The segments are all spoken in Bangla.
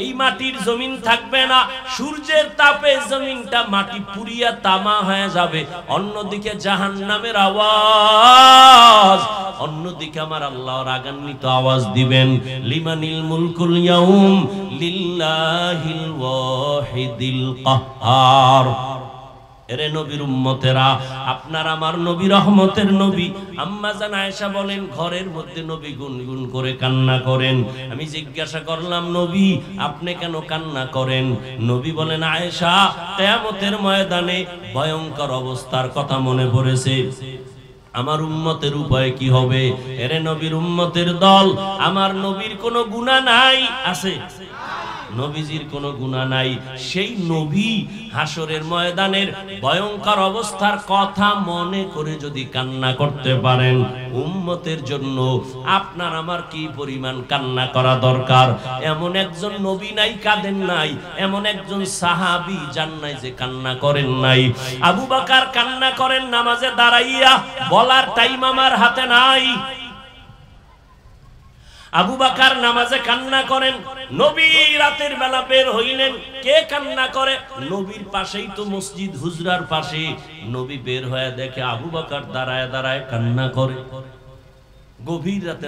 এই মাটির জমিন থাকবে না, সূর্যের তাপে জমিনটা মাটি পুড়িয়া তামা হয়ে যাবে। অন্যদিকে জাহান্নামের আওয়াজ, অন্যদিকে আমার আল্লাহ রাগান্বিত আওয়াজ দিবেন, লিমানিল মুলকুল ইয়াউম লিল্লাহিল ওয়াহিদিল কাহ্হার। এরে নবীর উম্মতেরা, আপনার আমার নবী রহমতের নবী। আম্মা জান আয়েশা বলেন, ঘরের মধ্যে নবী গুনগুন করে কান্না করেন। আমি জিজ্ঞাসা করলাম, নবী আপনি কেন কান্না করেন? নবী বলেন, আয়েশা, কিয়ামতের ময়দানে ভয়ঙ্কর অবস্থার কথা মনে পড়েছে। আমার উম্মতের উপায় কি হবে? এরে নবীর উম্মতের দল, আমার নবীর কোনো গুনাহ নাই, আছে? নবীজির কোনো গুনাহ নাই। সেই নবী হাসরের ময়দানের ভয়ঙ্কর অবস্থার কথা মনে করে যদি কান্না করতে পারেন, উম্মতের জন্য আপনার আমার কি পরিমাণ কান্না করা দরকার। এমন একজন নবী নাই কাঁদেন নাই, এমন একজন সাহাবী যান নাই যে কান্না করেন নাই। আবু বকর কান্না করেন নামাজে দাঁড়াইয়া, বলার টাইম আমার হাতে নাই। আবু বকর নামাজে কান্না করেন। নবী রাতের বেলা বের হইলেন, কে কান্না করে? নবীর পাশেই তো মসজিদ, হুজরার পাশে। নবী বের হয়ে দেখে আবু বকর দাঁড়ায় দাঁড়ায় কান্না করে। গভীর রাতে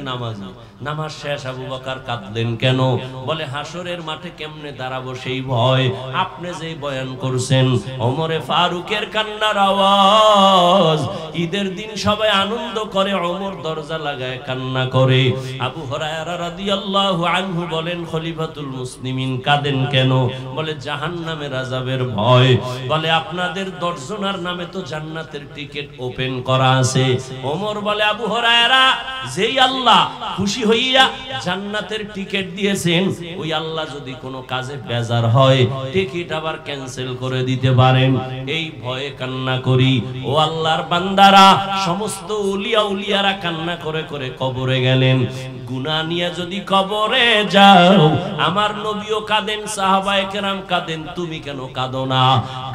নামাজ শেষ, আবু বকর কাঁদলেন কেন? বলে, হাসরের মাঠে কেমনে দাঁড়াবো সেই ভয়। আপনি যে বয়ান করছেন, ওমরে ফারুকের কান্নার আওয়াজ। ঈদের দিন সবাই আনন্দ করে, ওমর দরজা লাগায় কান্না করে। আবু হুরায়রা রাদিয়াল্লাহু আনহু বলেন, খলিফাতুল মুসলিমিন কাঁদেন কেন? বলে, জাহান্নামের আযাবের ভয়। বলে, আপনাদের 10 জনের নামে তো জান্নাতের টিকিট ওপেন করা আছে। ওমর বলে, আবু হুরায়রা, যেই আল্লাহ খুশি হইয়া জান্নাতের টিকিট দিয়েছেন, ওই আল্লাহ যদি কোনো কাজে বেজার হয়, টিকিট আবার ক্যান্সেল করে দিতে পারেন। এই ভয়ে কান্না করি। ও আল্লাহর বান্দারা, সমস্ত উলিয়া উলিয়ারা কান্না করে করে কবরে গেলেন। গুনাহ নিয়ে যদি কবরে যাও, আমার নবীও কাঁদেন, সাহাবায়ে কেরাম কাঁদেন, তুমি কেন কাঁদো না?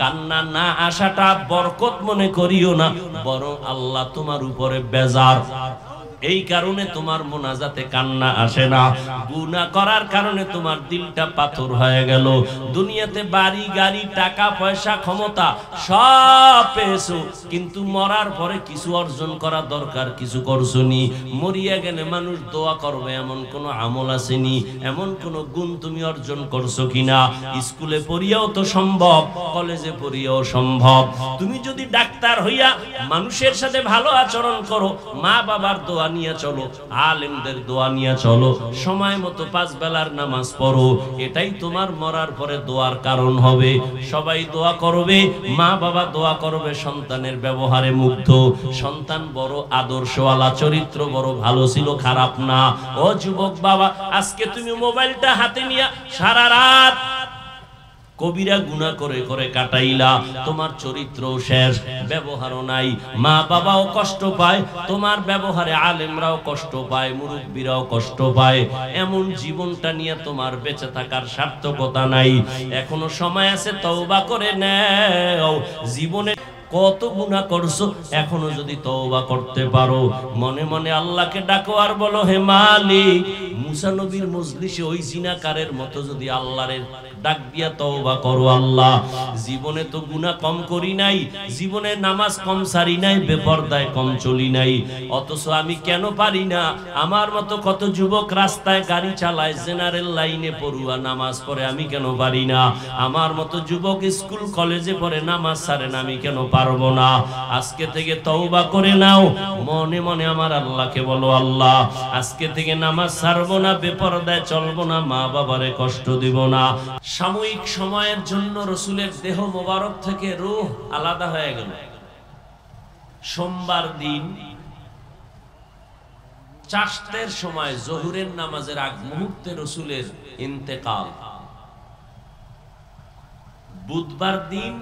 কান্না না আসাটা বরকত মনে করিও না, বরং আল্লাহ তোমার উপরে বেজার। এই কারণে তোমার মোনাজাতে কান্না আসে না। গুনাহ করার কারণে তোমার দিলটা পাথর হয়ে গেল। দুনিয়াতে বাড়ি গাড়ি টাকা পয়সা ক্ষমতা সব পেয়েছো, কিন্তু মরার পরে কিছু অর্জন করা দরকার, কিছু করছনি। মরিয়া গেলে মানুষ দোয়া করবে, এমন কোন আমল আসেনি? এমন কোন গুণ তুমি অর্জন করছো কিনা? স্কুলে পড়িয়াও তো সম্ভব, কলেজে পড়িয়াও সম্ভব। তুমি যদি ডাক্তার হইয়া মানুষের সাথে ভালো আচরণ করো, মা বাবার দোয়া নিয়ে চলো, আলেমদের দোয়া নিয়ে চলো, সময় মতো 5 বেলার নামাজ পড়ো, এটাই তোমার মরার পরে দোয়ার কারণ হবে। সবাই দোয়া করবে, মা বাবা দোয়া করবে, সন্তানের ব্যবহারে মুগ্ধ, সন্তান বড় আদর্শওয়ালা, চরিত্র বড় ভালো ছিল, খারাপ না। ও যুবক বাবা, আজকে তুমি মোবাইলটা হাতে নিয়ে সারা রাত কবিরা গুনাহ করে করে কাটাইলা, তোমার চরিত্র শেষ, ব্যবহারও নাই, মা বাবাও কষ্ট পায়, তোমার ব্যবহারে আলেমরাও কষ্ট পায়, মুরব্বীরাও কষ্ট পায়। এমন জীবনটা নিয়ে তোমার বেঁচে থাকার সার্থকতা নাই। এখনো সময় আছে, তওবা করে নাও। জীবনে কত গুনাহ করছো, এখনো যদি তওবা করতে পারো, মনে মনে আল্লাহকে ডাকো আর বলো, হে মালিক। মুসা নবীর মজলিসে ওই জিনাকারের মতো যদি আল্লাহরে ডাক দিয়া তওবা করো, আল্লাহ জীবনে তো গুনাহ কম করি নাই, জীবনে নামাজ কম সারি নাই, বেপরদায় কম চলি নাই, অথচ আমি কেন পারি না? আমার মতো কত যুবক রাস্তায় গাড়ি চালায়, জেনারেল লাইনে পড়ুয়া নামাজ পড়ে, আমি কেন পারি না? আমার মতো যুবক স্কুল কলেজে পড়ে, নামাজ ছাড়ে না, আমি কেন পারবো না? আজকে থেকে তওবা করে নাও, মনে মনে আমার আল্লাহকে বলো, আল্লাহ আজকে থেকে নামাজ ছাড়বো না, বেপরদায় চলবো না, মা বাবারে কষ্ট দিব না। সাময়িক সময়ের জন্য রসুলের দেহ মোবারক থেকে রূহ আলাদা হয়ে গেল। সোমবার দিন চাষতের সময়, জোহরের নামাজের আগ মুহূর্তে রসুলের ইন্তেকাল। বুধবার দিন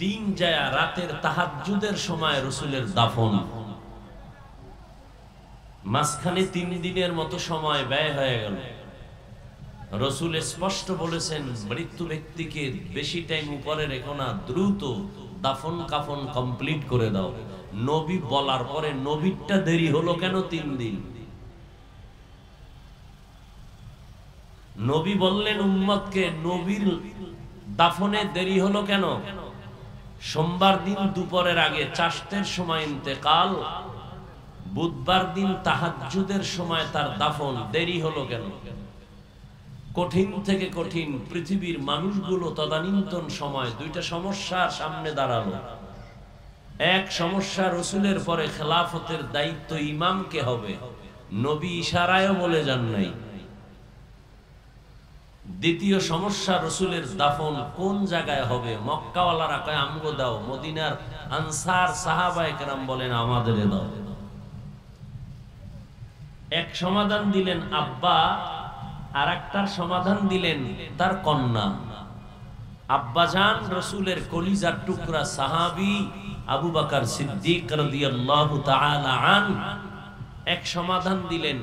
দিন যায়, রাতের তাহাজ্জুদের সময় রসুলের দাফন। মাঝখানে 3 দিনের মতো সময় ব্যয় হয়ে গেল। রসুল স্পষ্ট বলেছেন, মৃত্যু ব্যক্তিকে বেশি টাইম উপরে রেখো না, দ্রুত দাফন কাফন কমপ্লিট করে দাও। নবী বলার পরে নবীরটা দেরি হলো কেন 3 দিন? নবী বললেন উম্মতকে, নবীর দাফনে দেরি হলো কেন? সোমবার দিন দুপুরের আগে চাষতের সময় ইন্তেকাল, বুধবার দিন তাহাজ্জুদের সময় তার দাফন, দেরি হলো কেন? কঠিন থেকে কঠিন পৃথিবীর মানুষগুলো তদানীন্তন সময় দুইটা সমস্যার সামনে দাঁড়ালো। এক সমস্যা, রসুলের পরে খেলাফতের দায়িত্ব ইমামকে হবে, নবী ইশারায়ও বলে যান নাই। দ্বিতীয় সমস্যা, রসুলের দাফন কোন জায়গায় হবে? মক্কাওয়ালারা কয় আমগো দাও, মদিনার আনসার সাহাবায়ে কেরাম বলেন আমাদের দাও। এক সমাধান দিলেন আব্বা, আর একটার সমাধান দিলেন তার কন্যা। আব্বাজান রসুলের কলিজার টুকরা সাহাবী আবু বকর সিদ্দিক রাদিয়াল্লাহু তাআলা আনহু এক সমাধান দিলেন,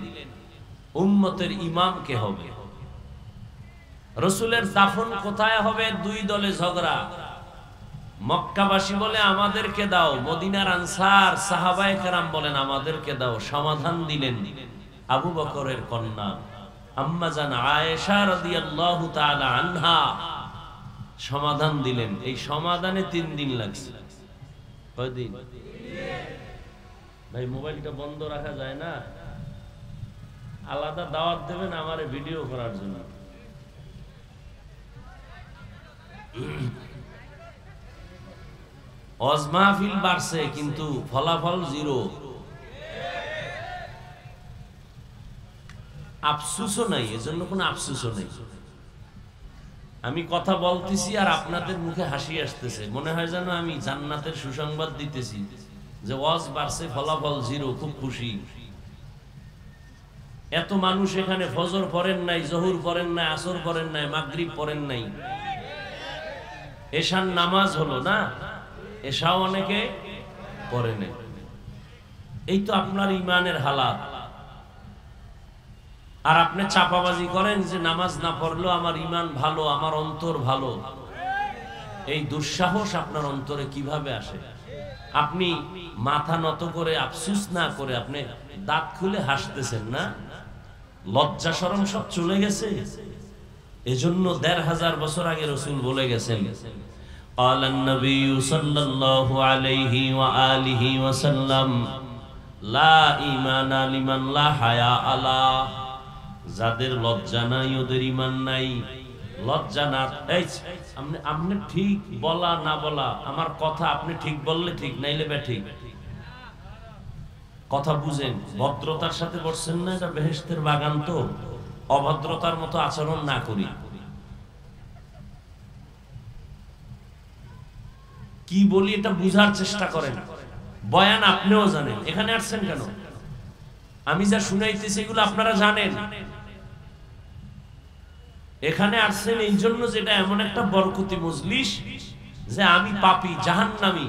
উম্মতের ইমামকে হবে। রসুলের দাফন কোথায় হবে? দুই দলে ঝগড়া। মক্কাবাসী বলে আমাদেরকে দাও, মদিনার আনসার সাহাবায়ে কেরাম বলেন আমাদেরকে দাও। সমাধান দিলেন আবু বকরের কন্যা আম্মা জান আয়েশা রাদিয়াল্লাহু তাআলা আনহা, সমাধান দিলেন। এই সমাধানে 3 দিন লাগছে। কয়দিন? ভাই মোবাইলটা বন্ধ রাখা যায় না? আলাদা দাওয়াত দেবেন আমারে ভিডিও করার জন্য। ওয়াজ মাহফিল বাড়ছে কিন্তু ফলাফল জিরো। আফসোসও নাই, এজন্য কোনো আফসোসও নেই। আমি কথা বলতেছি আর আপনাদের মুখে হাসি আসতেছে, মনে হয় যেন আমি জান্নাতের সুসংবাদ দিতেছি যে ওয়াজ বাড়ছে ফলাফল জিরো, খুব খুশি। এত মানুষ এখানে ফজর পড়েন নাই, জোহর পড়েন নাই, আসর পড়েন নাই, মাগরিব পড়েন নাই, এশার নামাজ হলো না, এশাও অনেকে পড়ে নাই। এই তো আপনার ইমানের হালাত। আর আপনি চাপাবাজি করেন যে নামাজ না পড়লেও আমার ইমান ভালো, আমার অন্তর ভালো। এই দুঃসাহস আপনার অন্তরে কিভাবে আসে? আপনি মাথা নত করে আফসোস না করে আপনি দাঁত খুলে হাসতেছেন না? লজ্জা শরম সব চলে গেছে। এজন্য ১৫০০ বছর আগে রাসূল বলে গেছেন, ক্বালান নবী সাল্লাল্লাহু আলাইহি ওয়া আলিহি ওয়াসাল্লাম, লা ঈমানা লিমান লা হায়া আলা। যাদের লজ্জা নাই ওদের ঈমান নাই। লজ্জা না, এই আপনি ঠিক বলা না বলা, আমার কথা আপনি ঠিক বললে ঠিক, নাইলে বেঠিক। কথা বুঝেন, ভদ্রতার সাথে বসছেন না, এটা বেহেশতের বাগান, তো অভদ্রতার মতো আচরণ না করি। কি বলি এটা বুঝার চেষ্টা করেন। বয়ান আপনিও জানেন, এখানে আসছেন কেন? আমি যা শুনাইতেছি এগুলো আপনারা জানেন। এখানে আসছেন এই জন্য যেটা এমন একটা বরকতি মজলিস যে আমি পাপী জাহান্নামী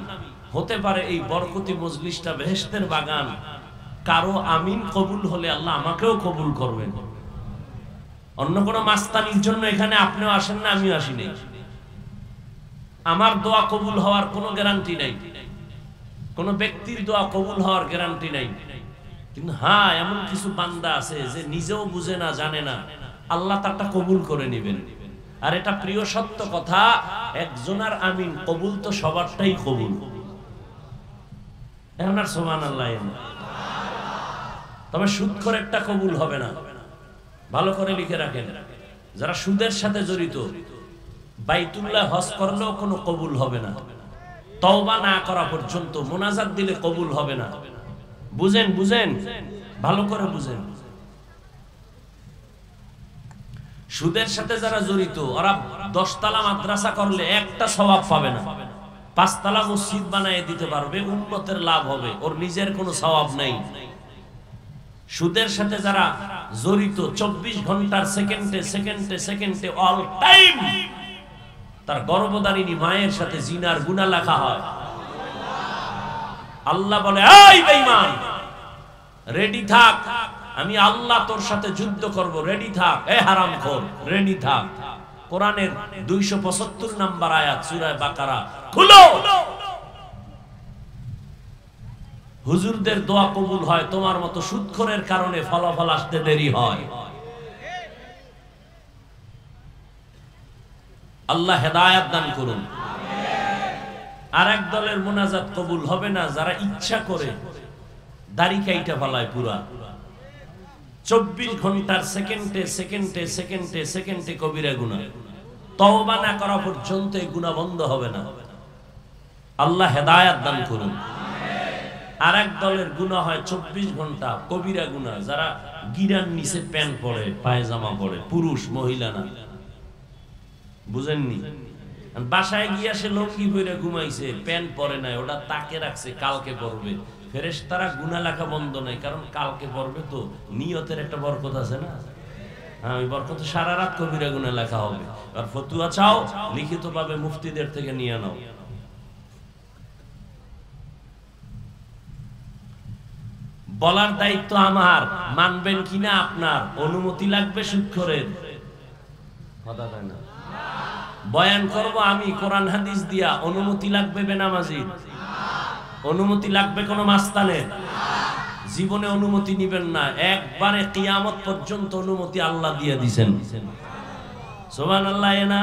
হতে পারে। এই বরকতি মজলিসটা বেহেশতের বাগান। কারো আমিন কবুল হলে আল্লাহ আমাকেও কবুল করবেন। অন্য কোনো মাস্তানির জন্য এখানে আপনিও আসেন না, আমিও আসি নাই। আমার দোয়া কবুল হওয়ার কোনো গ্যারান্টি নাই, কোনো ব্যক্তির দোয়া কবুল হওয়ার গ্যারান্টি নাই। কিন্তু হ্যাঁ, এমন কিছু বান্দা আছে যে নিজেও বুঝে না, জানে না, আল্লাহ তারটা কবুল করে নেবেন। আর এটা প্রিয় সত্য কথা, একজনের আমিন কবুল তো সবারটাই কবুল। এখন আর সুবহানাল্লাহ। তবে সুদ করে একটা কবুল হবে না, ভালো করে লিখে রাখেন। যারা সুদের সাথে জড়িত, বাইতুল্লাহ হজ করলেও কোনো কবুল হবে না। তওবা না করা পর্যন্ত মোনাজাত দিলে কবুল হবে না। বুঝেন, বুঝেন, ভালো করে বুঝেন। সুদের সাথে যারা জড়িত, ওরা 10 তলা মাদ্রাসা করলে একটা সওয়াব পাবে না। 5 তলা মসজিদ বানায় দিতে পারবে, উম্মতের লাভ হবে, ওর নিজের কোনো সওয়াব নাই। সুদের সাথে যারা জড়িত 24 ঘন্টার সেকেন্ডে সেকেন্ডে সেকেন্ডে অল টাইম তার গর্ভধারিণী মায়ের সাথে জিনার গুনাহ লেখা হয়। আল্লাহ বলে, এই বেঈমান, রেডি থাক, আমি আল্লাহ তোর সাথে যুদ্ধ করব, রেডি থাক। এ হারামখোর, রেডি থাক। কোরআনের 275 নম্বর আয়াত সূরা বাকারা খুলো। হুজুরদের দোয়া কবুল হয়, তোমার মতো সুদখোরের কারণে ফলাফল আসতে দেরি হয়। আল্লাহ হেদায়েত দান করুন। আর এক দলের মোনাজাত কবুল হবে না যারা ইচ্ছা করে দাড়ি কাইটা ফেলায় পুরা 24 ঘন্টার সেকেন্ডে সেকেন্ডে সেকেন্ডে সেকেন্ডে কবিরা গুনাহ, তওবা না করা পর্যন্ত এই গুনাহ বন্ধ হবে না। আল্লাহ হেদায়েত দান করুন। আর এক দলের গুনাহ হয় 24 ঘন্টা কবিরা গুনাহ, যারা গিরার নিচে প্যান্ট পরে পায়জামা পরে, পুরুষ মহিলা না, বুঝেননি? বাসায় গিয়া সে লঙ্গি পরে ঘুমাইছে, প্যান্ট পরে নাই, ওটা তাকে রাখছে কালকে পরবে। ফেরেশতারা গুনাহ লেখা বন্ধ নাই, কারণ কালকে পরবে তো, নিয়তের একটা বরকত আছে না। হ্যাঁ, ওই বরকত সারা রাত কবিরা গুনাহ লেখা হবে। আর ফতুয়া চাও লিখিত ভাবে মুফতিদের থেকে নিয়ে নাও। বলার দায়িত্ব আমার, মানবেন কিনা আপনার। অনুমতি লাগবে সুক্ষরের, কথা কয় না। বয়ান করব আমি কোরআন হাদিস দিয়া, অনুমতি লাগবে বেনামাজি, অনুমতি লাগবে কোন মাস্তানের, জীবনে অনুমতি নিবেন না। একবারে কিয়ামত পর্যন্ত অনুমতি আল্লাহ দিয়ে দিবেন। সুবহানাল্লাহ। না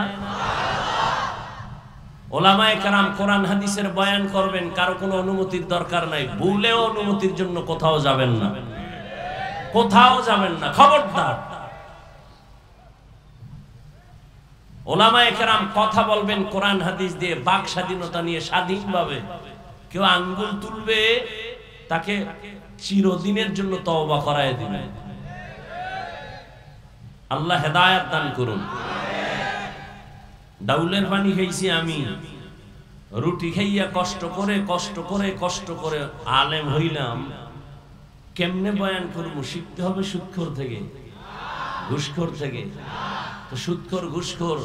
ওলামায়ে কেরাম কোরআন হাদিসের বয়ান করবেন, কারো কোনো অনুমতির দরকার নাই। ভুলেও অনুমতির জন্য কোথাও যাবেন না, কোথাও যাবেন না, খবরদার। ওলামায়ে কেরাম কথা বলবেন কোরআন হাদিস দিয়ে, বাক স্বাধীনতা নিয়ে স্বাধীনভাবে। কেউ আঙ্গুল তুলবে তাকে চিরদিনের জন্য তওবা করায় দিবে। আল্লাহ হেদায়েত দান করুন। ডাউলের পানি খাইছি আমি, রুটি খাইয়া কষ্ট করে কষ্ট করে কষ্ট করে আলেম হইলাম। কেমনে বয়ান করবো? শিখতে হবে সুদখোর থেকে, ঘুষখোর থেকে। তো সুদখোর ঘুষখোর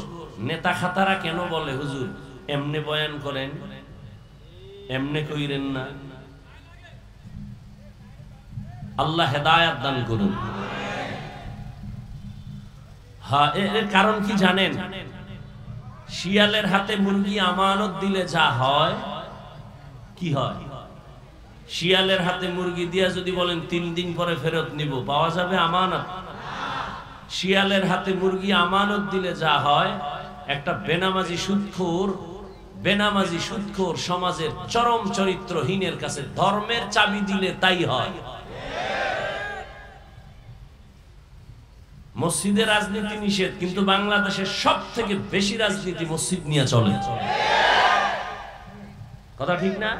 নেতা খাতারা কেন বলে হুজুর এমনে বয়ান করেন, এমনে কইরেন না। আল্লাহ হেদায়েত দান করুন। হ্যাঁ, এর কারণ কি জানেন? শিয়ালের হাতে মুরগি আমানত দিলে যা হয়, কি হয়? শিয়ালের হাতে মুরগি দিয়া যদি বলেন 3 দিন পরে ফেরত নিব, পাওয়া যাবে আমানত? শিয়ালের হাতে মুরগি আমানত দিলে যা হয়, একটা বেনামাজি সুদখোর সমাজের চরম চরিত্রহীনের কাছে ধর্মের চাবি দিলে তাই হয়। মসজিদে রাজনীতি নিষেধ, কিন্তু বাংলাদেশের সব থেকে বেশি রাজনীতি মসজিদ নিয়ে চলে। কথা ঠিক না?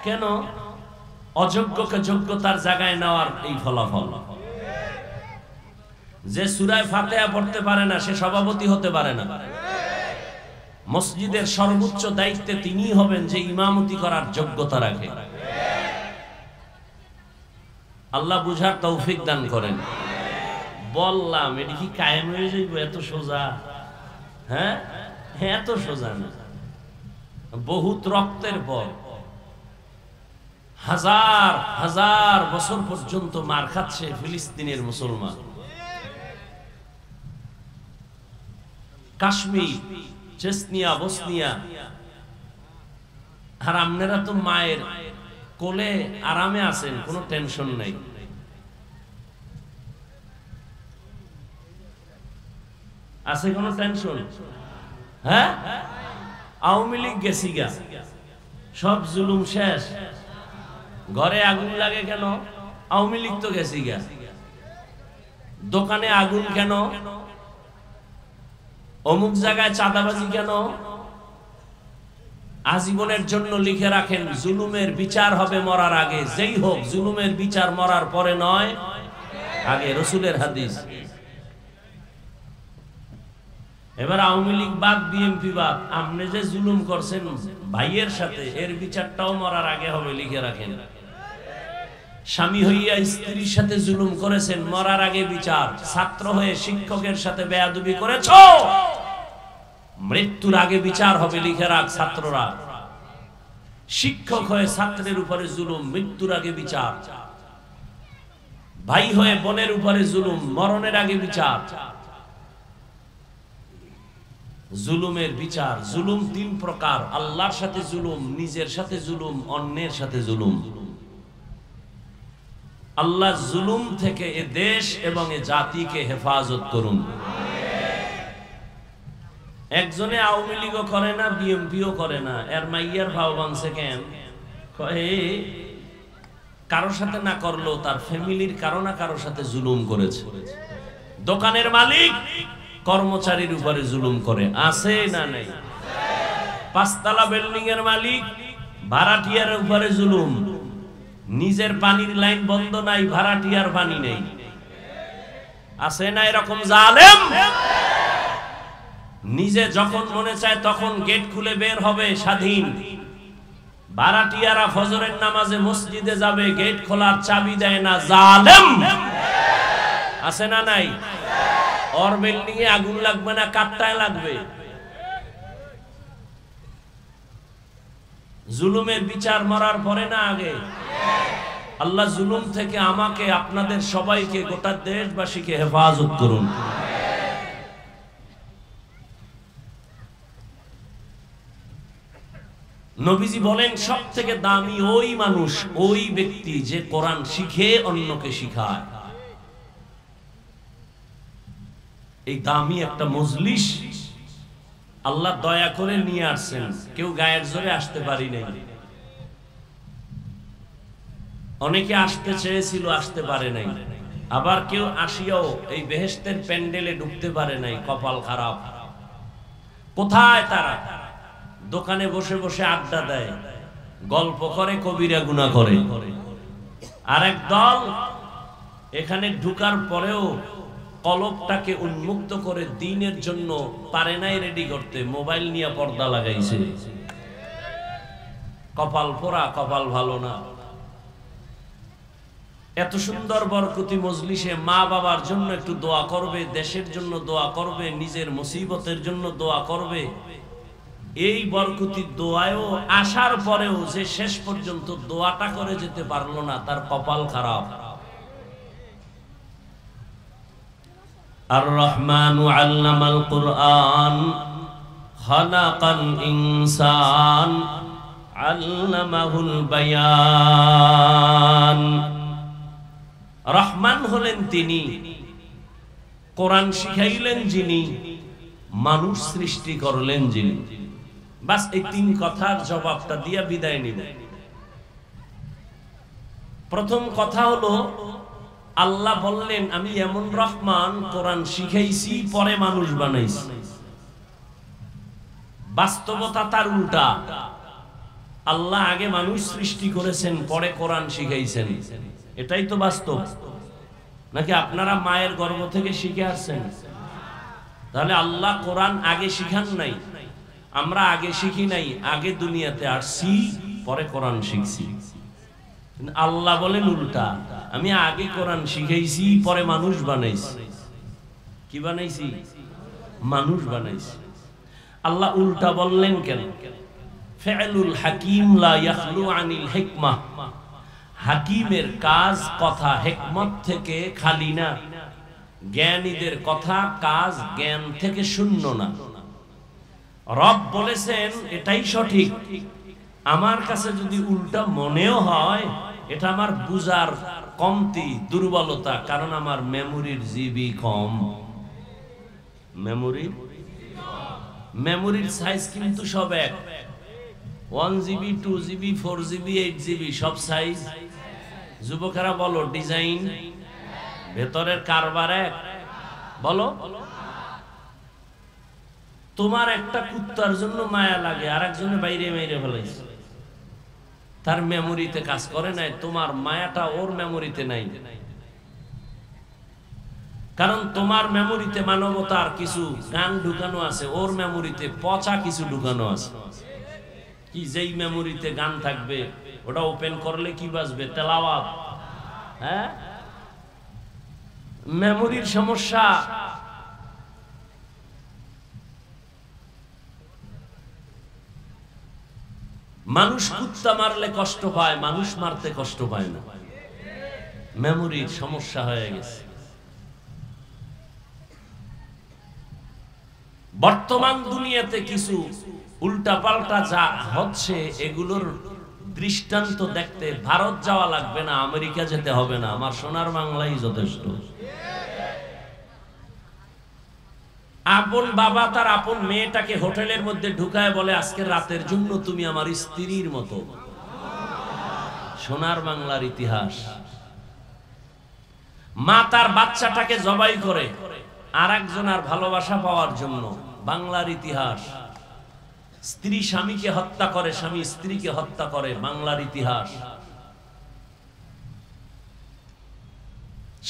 কেন? অযোগ্যকে যোগ্যতার জায়গায় নেওয়ার এই ফলাফল। যে সূরা ফাতিহা পড়তে পারে না সে সভাপতি হতে পারে না। মসজিদের সর্বোচ্চ দায়িত্বে তিনিই হবেন যে ইমামতি করার যোগ্যতা রাখে। আল্লাহ বুঝার তৌফিক দান করেন। বললাম এটা কি কায়েম হয়ে যাইব? এত সোজা? হ্যাঁ, এত সোজা না। বহুত রক্তের পর, হাজার হাজার বছর পর্যন্ত মার খাচ্ছে ফিলিস্তিনের মুসলমান। Kashmir, Chechnya, Bosnia. আর আপনারা তো মায়ের কোলে আরামে আছেন, কোনো টেনশন নাই। আছে কোনো টেনশন? হ্যাঁ, আওয়ামী লীগ গেছি গা, সব জুলুম শেষ। ঘরে আগুন লাগে কেন? আওয়ামী লীগ তো গেছি গা। দোকানে আগুন কেন? অমুক জায়গায় চাঁদাবাজি কেন? আজীবনের জন্য লিখে রাখেন জুলুমের বিচার হবে মরার আগে। যেই হোক, জুলুমের বিচার মরার পরে নয়, আগে। রসুলের হাদিস। এবার আওয়ামী লীগ বাদ, বিএনপি বাদ, আপনি যে জুলুম করছেন ভাইয়ের সাথে, এর বিচারটাও মরার আগে হবে, লিখে রাখেন। স্বামী হইয়া স্ত্রীর সাথে জুলুম করেছেন, মরার আগে বিচার। ছাত্র হয়ে শিক্ষকের সাথে বেয়াদবি করেছো, মৃত্যুর আগে বিচার হবে, লিখে রাখ ছাত্ররা। শিক্ষক হয়ে ছাত্রের উপরে জুলুম, মৃত্যুর আগে বিচার। ভাই হয়ে বোনের উপরে জুলুম, মরণের আগে বিচার। জুলুমের বিচার। জুলুম 3 প্রকার: আল্লাহর সাথে জুলুম, নিজের সাথে জুলুম, অন্যের সাথে জুলুম। আল্লাহ জুলুম থেকে এ দেশ এবং এ জাতিকে হেফাজত করুন। একজনে আওয়ামী লীগও করে না, বিএমপিও করে না, এর মাইয়ার ভাও বানছে কেন? কয়ে কারোর সাথে না করলেও তার ফ্যামিলির কারো না কারোর সাথে জুলুম করেছে। দোকানের মালিক কর্মচারীর উপরে জুলুম করে, আছে না নাই? পাঁচতলা বিল্ডিং এর মালিক ভাড়াটিয়ার উপরে জুলুম, নিজের পানির লাইন বন্ধ নাই, ভাড়াটিয়ার পানি নেই, আছে না এরকম জালেম? নিজে যখন মনে চায় তখন গেট খুলে বের হবে স্বাধীন, ভাড়াটিয়ারা ফজরের নামাজে মসজিদে যাবে, গেট খোলার চাবি দেয় না, জালেম। আছে না নাই? ওর বিল্ডিং এ আগুন লাগবে না, কাটটায় লাগবে। জুলুমের বিচার মরার পরে না আগে? আল্লাহ জুলুম থেকে আমাকে, আপনাদের সবাইকে, গোটা দেশবাসীকে হেফাজত করুন। নবীজি বলেন সব থেকে দামি ওই মানুষ, ওই ব্যক্তি যে কোরআন শিখে অন্যকে শিখায়। এই দামি একটা মজলিস আল্লাহ দয়া করে নিয়ে আসছেন, কেউ গায়ের জোরে আসতে পারি নাই। অনেকে আসতে চেয়েছিল, আসতে পারে নাই। আবার কেউ আসিয়াও এই বেহেশতের প্যান্ডেলে ঢুকতে পারে নাই, কপাল খারাপ। কোথায় তারা? দোকানে বসে বসে আড্ডা দেয়, গল্প করে, কবিরা গুনাহ করে। আরেক দল এখানে ঢুকার পরেও কলবটাকে উন্মুক্ত করে দ্বীনের জন্য পারে নাই রেডি করতে, মোবাইল নিয়ে পর্দা লাগাইছে। কপাল পোড়া, কপাল ভালো না। এত সুন্দর বরকতি মজলিসে মা বাবার জন্য একটু দোয়া করবে, দেশের জন্য দোয়া করবে, নিজের মুসিবতের জন্য দোয়া করবে। এই বরকতি দোয়ায়ও আসার পরেও যে শেষ পর্যন্ত দোয়াটা করে যেতে পারলো না, তার কপাল খারাপ। আর রহমানু আল্লামাল কুরআন খালাকাল ইনসান আল্লামাহুল বায়ান। রহমান হলেন তিনি, কোরআন শিখাইলেন যিনি, মানুষ সৃষ্টি করলেন যিনি। বাস এই তিন কথার জবাবটা দিয়ে বিদায় নিব। প্রথম কথা হলো, আল্লাহ বললেন আমি এমন রহমান, কোরআন শিখাইছি পরে মানুষ বানাইছি। বাস্তবতা তার উল্টা। আল্লাহ আগে মানুষ সৃষ্টি করেছেন, পরে কোরআন শিখাইছেন। এটাই তো বাস্তব। নাকি আপনারা মায়ের গর্ভ থেকে শিখে আসছেন? তাহলে আল্লাহ কোরআন আগে শিখান নাই, আমরা আগে শিখি নাই, আগে দুনিয়াতে আসছি পরে কোরআন শিখছি। আল্লাহ বলেন উল্টা, আমি আগে কোরআন শিখাইছি পরে মানুষ বানাইছি। কি বানাইছি? মানুষ বানাইছি। আল্লাহ উল্টা বললেন কেন? ফিআলুল হাকিম লা ইয়াখলু আনিল হিকমাহ। হাকিমের কাজ, কথা হিকমত থেকে খালি না। জ্ঞানীদের কথা, কাজ জ্ঞান থেকে শূন্য না। রব বলেছেন এটাই সঠিক। আমার কাছে যদি উল্টা মনেও হয়, এটা আমার বুঝার কমতি, দুর্বলতা, কারণ আমার মেমোরির জিবি কম। মেমোরির সাইজ কিন্তু সব এক। 1 GB, 2 GB, 4 GB, 8 GB সব সাইজ। যুবকেরা বলো, ডিজাইন, ভেতরের কারবার এক। বলো, তোমার একটা কুত্তার জন্য মায়া লাগে, আর একজনে বাইরে মেরে ফেলাইছে, তার মেমোরিতে কাজ করে নাই। তোমার মায়াটা ওর মেমোরিতে নাই, কারণ তোমার মেমোরিতে মানবতার কিছু গান ঢুকানো আছে, ওর মেমোরিতে পচা কিছু ঢুকানো আছে। কি যেই মেমোরিতে গান থাকবে ওটা ওপেন করলে কি বাজবে? তেলাওয়াত। হ্যাঁ, মেমোরির সমস্যা। মানুষ কুত্তা মারলে কষ্ট পায়, মানুষ মারতে কষ্ট পায় না। মেমোরির সমস্যা হয়ে গেছে। বর্তমান দুনিয়াতে কিছু উল্টাপাল্টা যা হচ্ছে, এগুলোর দৃষ্টান্ত দেখতে ভারত যাওয়া লাগবে না, আমেরিকা যেতে হবে না, আমার সোনার বাংলাই যথেষ্ট। আপন বাবা তার আপন মেয়েটাকে হোটেলের মধ্যে ঢুকায় বলে আজকে রাতের জন্য তুমি আমার স্ত্রীর মতো। সোনার বাংলার ইতিহাস। মা তার বাচ্চাটাকে জবাই করে আর একজনের ভালোবাসা পাওয়ার জন্য, বাংলার ইতিহাস। স্ত্রী স্বামীকে হত্যা করে, স্বামী স্ত্রীকে হত্যা করে, বাংলার ইতিহাস।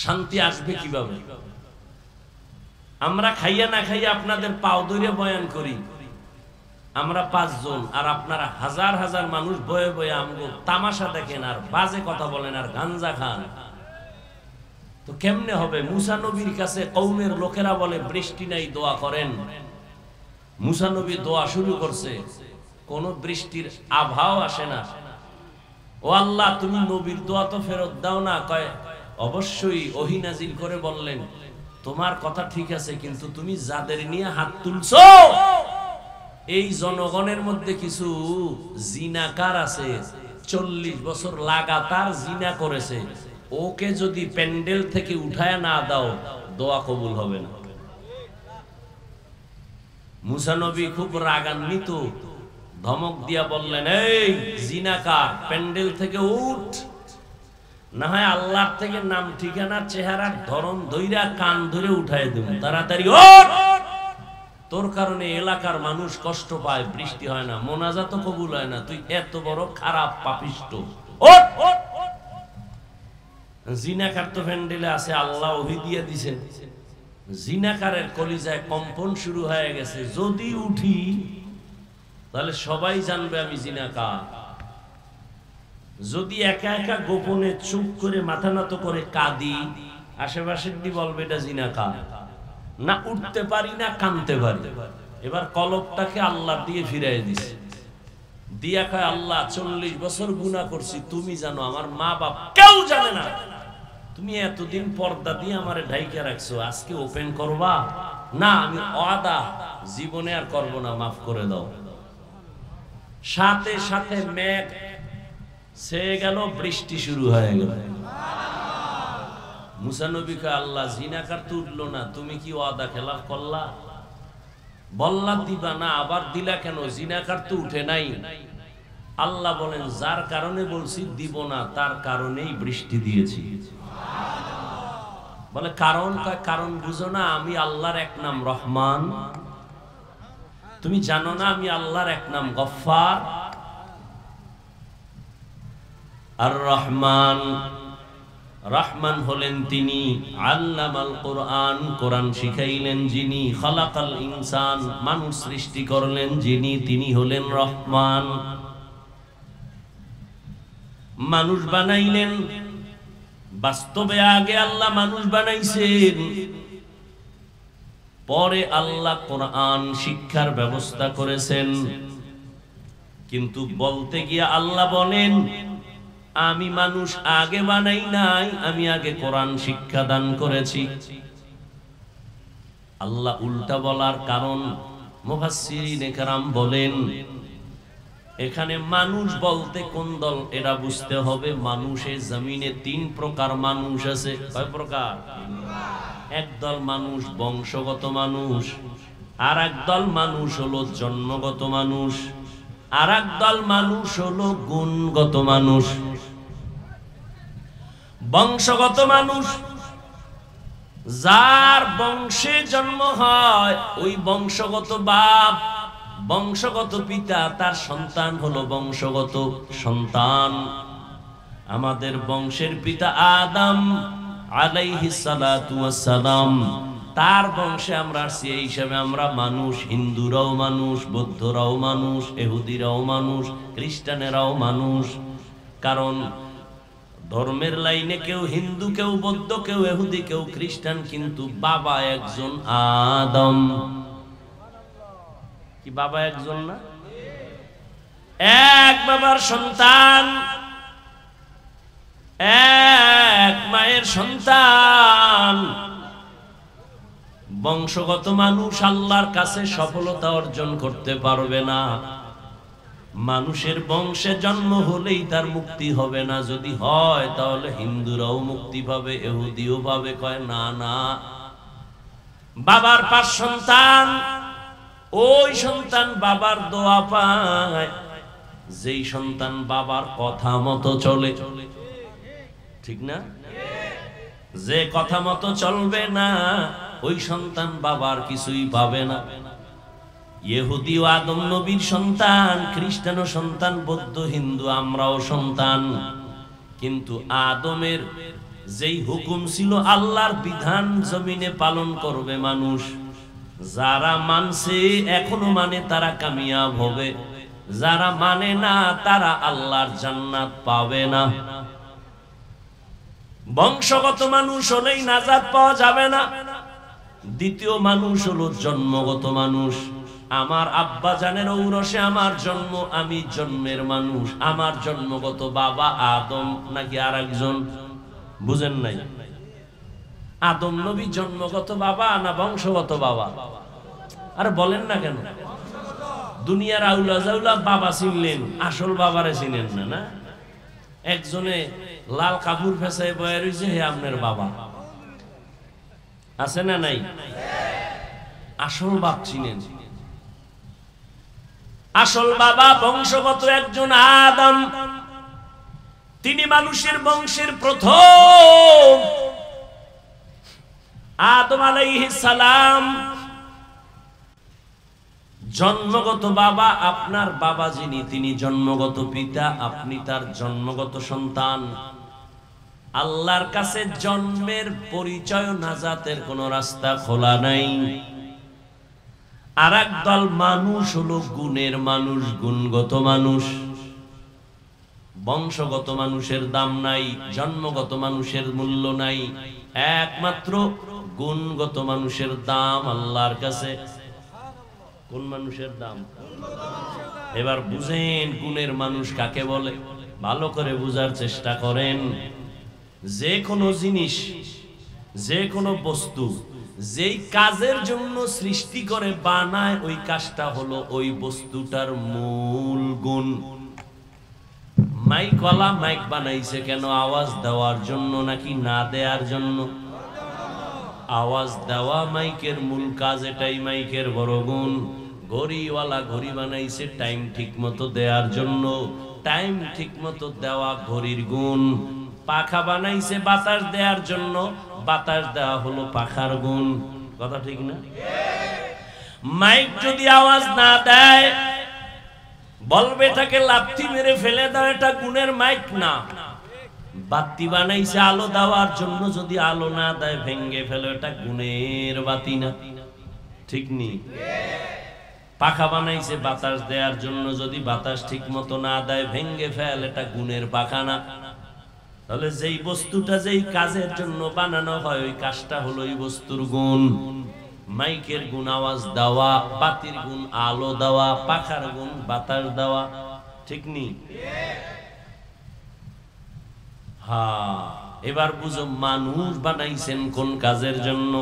শান্তি আসবে কিভাবে? আমরা খাইয়া না খাইয়া আপনাদের পাও ধরে বয়ান করি, আমরা 5 জন আর আপনারা হাজার হাজার মানুষ বয়ে বয়ে আমগো তামাশা দেখেন আর বাজে কথা বলেন আর গাঞ্জা খান। তো কেমনে হবে? মুসা নবীর কাছে কওমের লোকেরা বলে বৃষ্টি নাই, দোয়া করেন। মুসা নবী দোয়া শুরু করছে, কোন বৃষ্টির আভাও আসে না। ও আল্লাহ, তুমি নবীর দোয়া তো ফেরত দাও না। কয় অবশ্যই। ওহী নাজিল করে বললেন তোমার কথা ঠিক আছে, কিন্তু তুমি যাদের নিয়ে হাত তুলছো এই জনগণের মধ্যে কিছু জিনাকার আছে, 40 বছর লাগাতার জিনা করেছে। ওকে যদি প্যান্ডেল থেকে উঠায় না দাও, দোয়া কবুল হবে না। মুসা নবী খুব রাগান্বিত, ধমক দিয়া বললেন, এই জিনাকার, প্যান্ডেল থেকে উঠ, না হয় আল্লাহর থেকে নাম ঠিকানা চেহারার ধরন ধইরা কান ধরে উঠায় দেব। তাড়াতাড়ি ওঠ, তোর কারণে এলাকার মানুষ কষ্ট পায়, বৃষ্টি হয় না, মোনাজাত কবুল হয় না, তুই এত বড় খারাপ পাপিষ্ট, ওঠ। জিনাকার তো প্যান্ডেলে আছে, আল্লাহ ওহী দিয়ে দিয়েছেন। জিনাকারের কলিজায় কম্পন শুরু হয়ে গেছে, যদি উঠি তাহলে সবাই জানবে আমি জিনাকার। যদি একা একা গোপনে চুপ করে মাথা নত করে কাঁদি, আশেপাশের দি বলবে এটা জিনাকার। না উঠতে পারি না কাঁদতে পারি। এবার কলবটাকে আল্লাহ দিয়ে ফিরাই দিছে, দিয়া কয় আল্লাহ 40 বছর গুনাহ করছি, তুমি জানো, আমার মা বাপ কেউ জানে না। তুমি এতদিন পর্দা দিয়ে আমারে ঢাইকা রাখছো, আজকে ওপেন করবা না? আমি ওয়াদা জীবনে আর করব না, মাফ করে দাও। সাথে সাথে মেঘ ছেয়ে গেল, বৃষ্টি শুরু হয়ে গেল। মুসা নবীকে আল্লাহ জিনাকার তো উঠলো না, তুমি কি ওয়াদা খেলাফ করলা? বললা দিবা না, আবার দিলা কেন? জিনাকার তো উঠে নাই। আল্লাহ বলেন যার কারণে বলছি দিব না, তার কারণেই বৃষ্টি দিয়েছি। বলে কারণ? কারণ বুঝো না, আমি আল্লাহর এক নাম রহমান, তুমি জানো না আমি আল্লাহর এক নাম গফফার। আর রহমান, রহমান হলেন তিনি, আল্লামাল কোরআন, কোরআন শিখাইলেন যিনি, খালাকাল ইনসান, মানুষ সৃষ্টি করলেন যিনি, তিনি হলেন রহমান। মানুষ বানাইলেন, বাস্তবে আগে আল্লাহ মানুষ বানাইছেন, পরে আল্লাহ কোরআন শিক্ষার ব্যবস্থা করেছেন। কিন্তু বলতে গিয়ে আল্লাহ বলেন আমি মানুষ আগে বানাই নাই, আমি আগে কোরআন শিক্ষা দান করেছি। আল্লাহ উল্টা বলার কারণ মুফাসসিরিনে কেরাম বলেন এখানে মানুষ বলতে কোন দল এটা বুঝতে হবে। মানুষের জমিনে 3 প্রকার মানুষ আছে। কয় প্রকার? একদল মানুষ বংশগত মানুষ, আর একদল মানুষ হলো জন্মগত মানুষ, আর একদল মানুষ হলো গুণগত মানুষ। বংশগত মানুষ, যার বংশে জন্ম হয়, ওই বংশগত বাপ, বংশগত পিতা, তার সন্তান হলো বংশগত সন্তান। আমাদের বংশের পিতা আদম আলাইহিস সালাতু ওয়াস সালাম, তার বংশে আমরা আসছি, এই হিসাবে আমরা মানুষ। হিন্দুরাও মানুষ, বৌদ্ধরাও মানুষ, ইহুদিরাও মানুষ, খ্রিস্টানেরাও মানুষ। কারণ ধর্মের লাইনে কেউ হিন্দু, কেউ বৌদ্ধ, কেউ ইহুদি, কেউ খ্রিস্টান, কিন্তু বাবা একজন, আদম। কি বাবা একজন না? এক বাবার সন্তান, এক মায়ের সন্তান। বংশগত মানুষ আল্লাহর কাছে সফলতা অর্জন করতে পারবে না। মানুষের বংশে জন্ম হলেই তার মুক্তি হবে না। যদি হয় তাহলে হিন্দুরাও মুক্তি পাবে, ইহুদিও পাবে। কয় না না, বাবার 5 সন্তান, ওই সন্তান বাবার দোয়া পায়। যেই সন্তান বাবার কথা মতো চলে, ঠিক না? যে কথা মতো চলবে না, ওই সন্তান বাবার কিছুই পাবে না। ইহুদি ও আদম নবীর সন্তান, খ্রিস্টানও সন্তান, বৌদ্ধ হিন্দু আমরাও সন্তান। কিন্তু আদমের যেই হুকুম ছিল আল্লাহর বিধান জমিনে পালন করবে মানুষ, যারা মানছে এখনো মানে তারা কামিয়াব হবে, যারা মানে না তারা আল্লাহর জান্নাত পাবে না। বংশগত মানুষ হলেই নাজাত পাওয়া যাবে না। দ্বিতীয় মানুষ হলো জন্মগত মানুষ। আমার আব্বা জানের ঔরসে আমার জন্ম, আমি জন্মের মানুষ। আমার জন্মগত বাবা আদম নাকি আর একজন? বুঝেন নাই? আদম নবী জন্মগত বাবা না বংশগত বাবা? আর বলেন না কেন? দুনিয়ার আউলা জাউলা বাবা চিনলেন, আসল বাবারে চিনেন না। না, একজনে লাল কাপড় ফেসায় বয়ে রয়েছে, হে আপনার বাবা। আছে না নাই? আসল বাপ চিনেন। আসল বাবা বংশগত একজন আদম, তিনি মানুষের বংশের প্রথম। আদম আলাইহিস সালাম জন্মগত বাবা। আপনার বাবা যিনি, তিনি জন্মগত পিতা, আপনি তার জন্মগত সন্তান। আল্লাহর কাছে জন্মের পরিচয়, নাজাতের কোন রাস্তা খোলা নাই। আর একদল মানুষ হলো গুণের মানুষ, গুণগত মানুষ। বংশগত মানুষের দাম নাই, জন্মগত মানুষের মূল্য নাই, একমাত্র গুণগত মানুষের দাম আল্লাহর কাছে। কোন মানুষের দাম? এবার বুঝেন গুণের মানুষ কাকে বলে, ভালো করে বুঝার চেষ্টা করেন। যে কোনো জিনিস, যে কোনো বস্তু যেই কাজের জন্য সৃষ্টি করে বানায়, ওই কাজটা হলো ওই বস্তুটার মূল গুণ। মাইকওয়ালা মাইক বানাইছে কেন? আওয়াজ দেওয়ার জন্য নাকি না দেওয়ার জন্য? আওয়াজ দেওয়া মাইকের মূল কাজ, এটাই মাইকের বড় গুণ। ঘড়িওয়ালা ঘড়ি বানাইছে টাইম ঠিক মতো দেওয়ার জন্য, টাইম ঠিক মতো দেওয়া ঘড়ির গুণ। পাখা বানাইছে বাতাস দেওয়ার জন্য, বাতাস দেওয়া হলো পাখার গুণ। কথা ঠিক না? মাইক যদি আওয়াজ না দেয়, বলবে এটাকে লাথি মেরে ফেলে দাও, এটা গুণের মাইক না। বাতি বানাইছে আলো দেওয়ার জন্য, যদি আলো না দেয় ভেঙ্গে ফেলো, এটা গুণের বাতি না। ঠিক নি? পাখা বানাইছে বাতাস দেওয়ার জন্য, যদি বাতাস ঠিক মতো না দেয় ভেঙ্গে ফেল, এটা গুণের পাখা না। তাহলে যেই বস্তুটা যেই কাজের জন্য বানানো হয়, ওই কাজটা হলো ওই বস্তুর গুণ। মাইকের গুণ আওয়াজ দেওয়া, বাতির গুণ আলো দেওয়া, পাখার গুণ বাতাস দেওয়া। ঠিক নি? হ্যাঁ, এবার বুঝো মানুষ বানাইছেন কোন কাজের জন্য।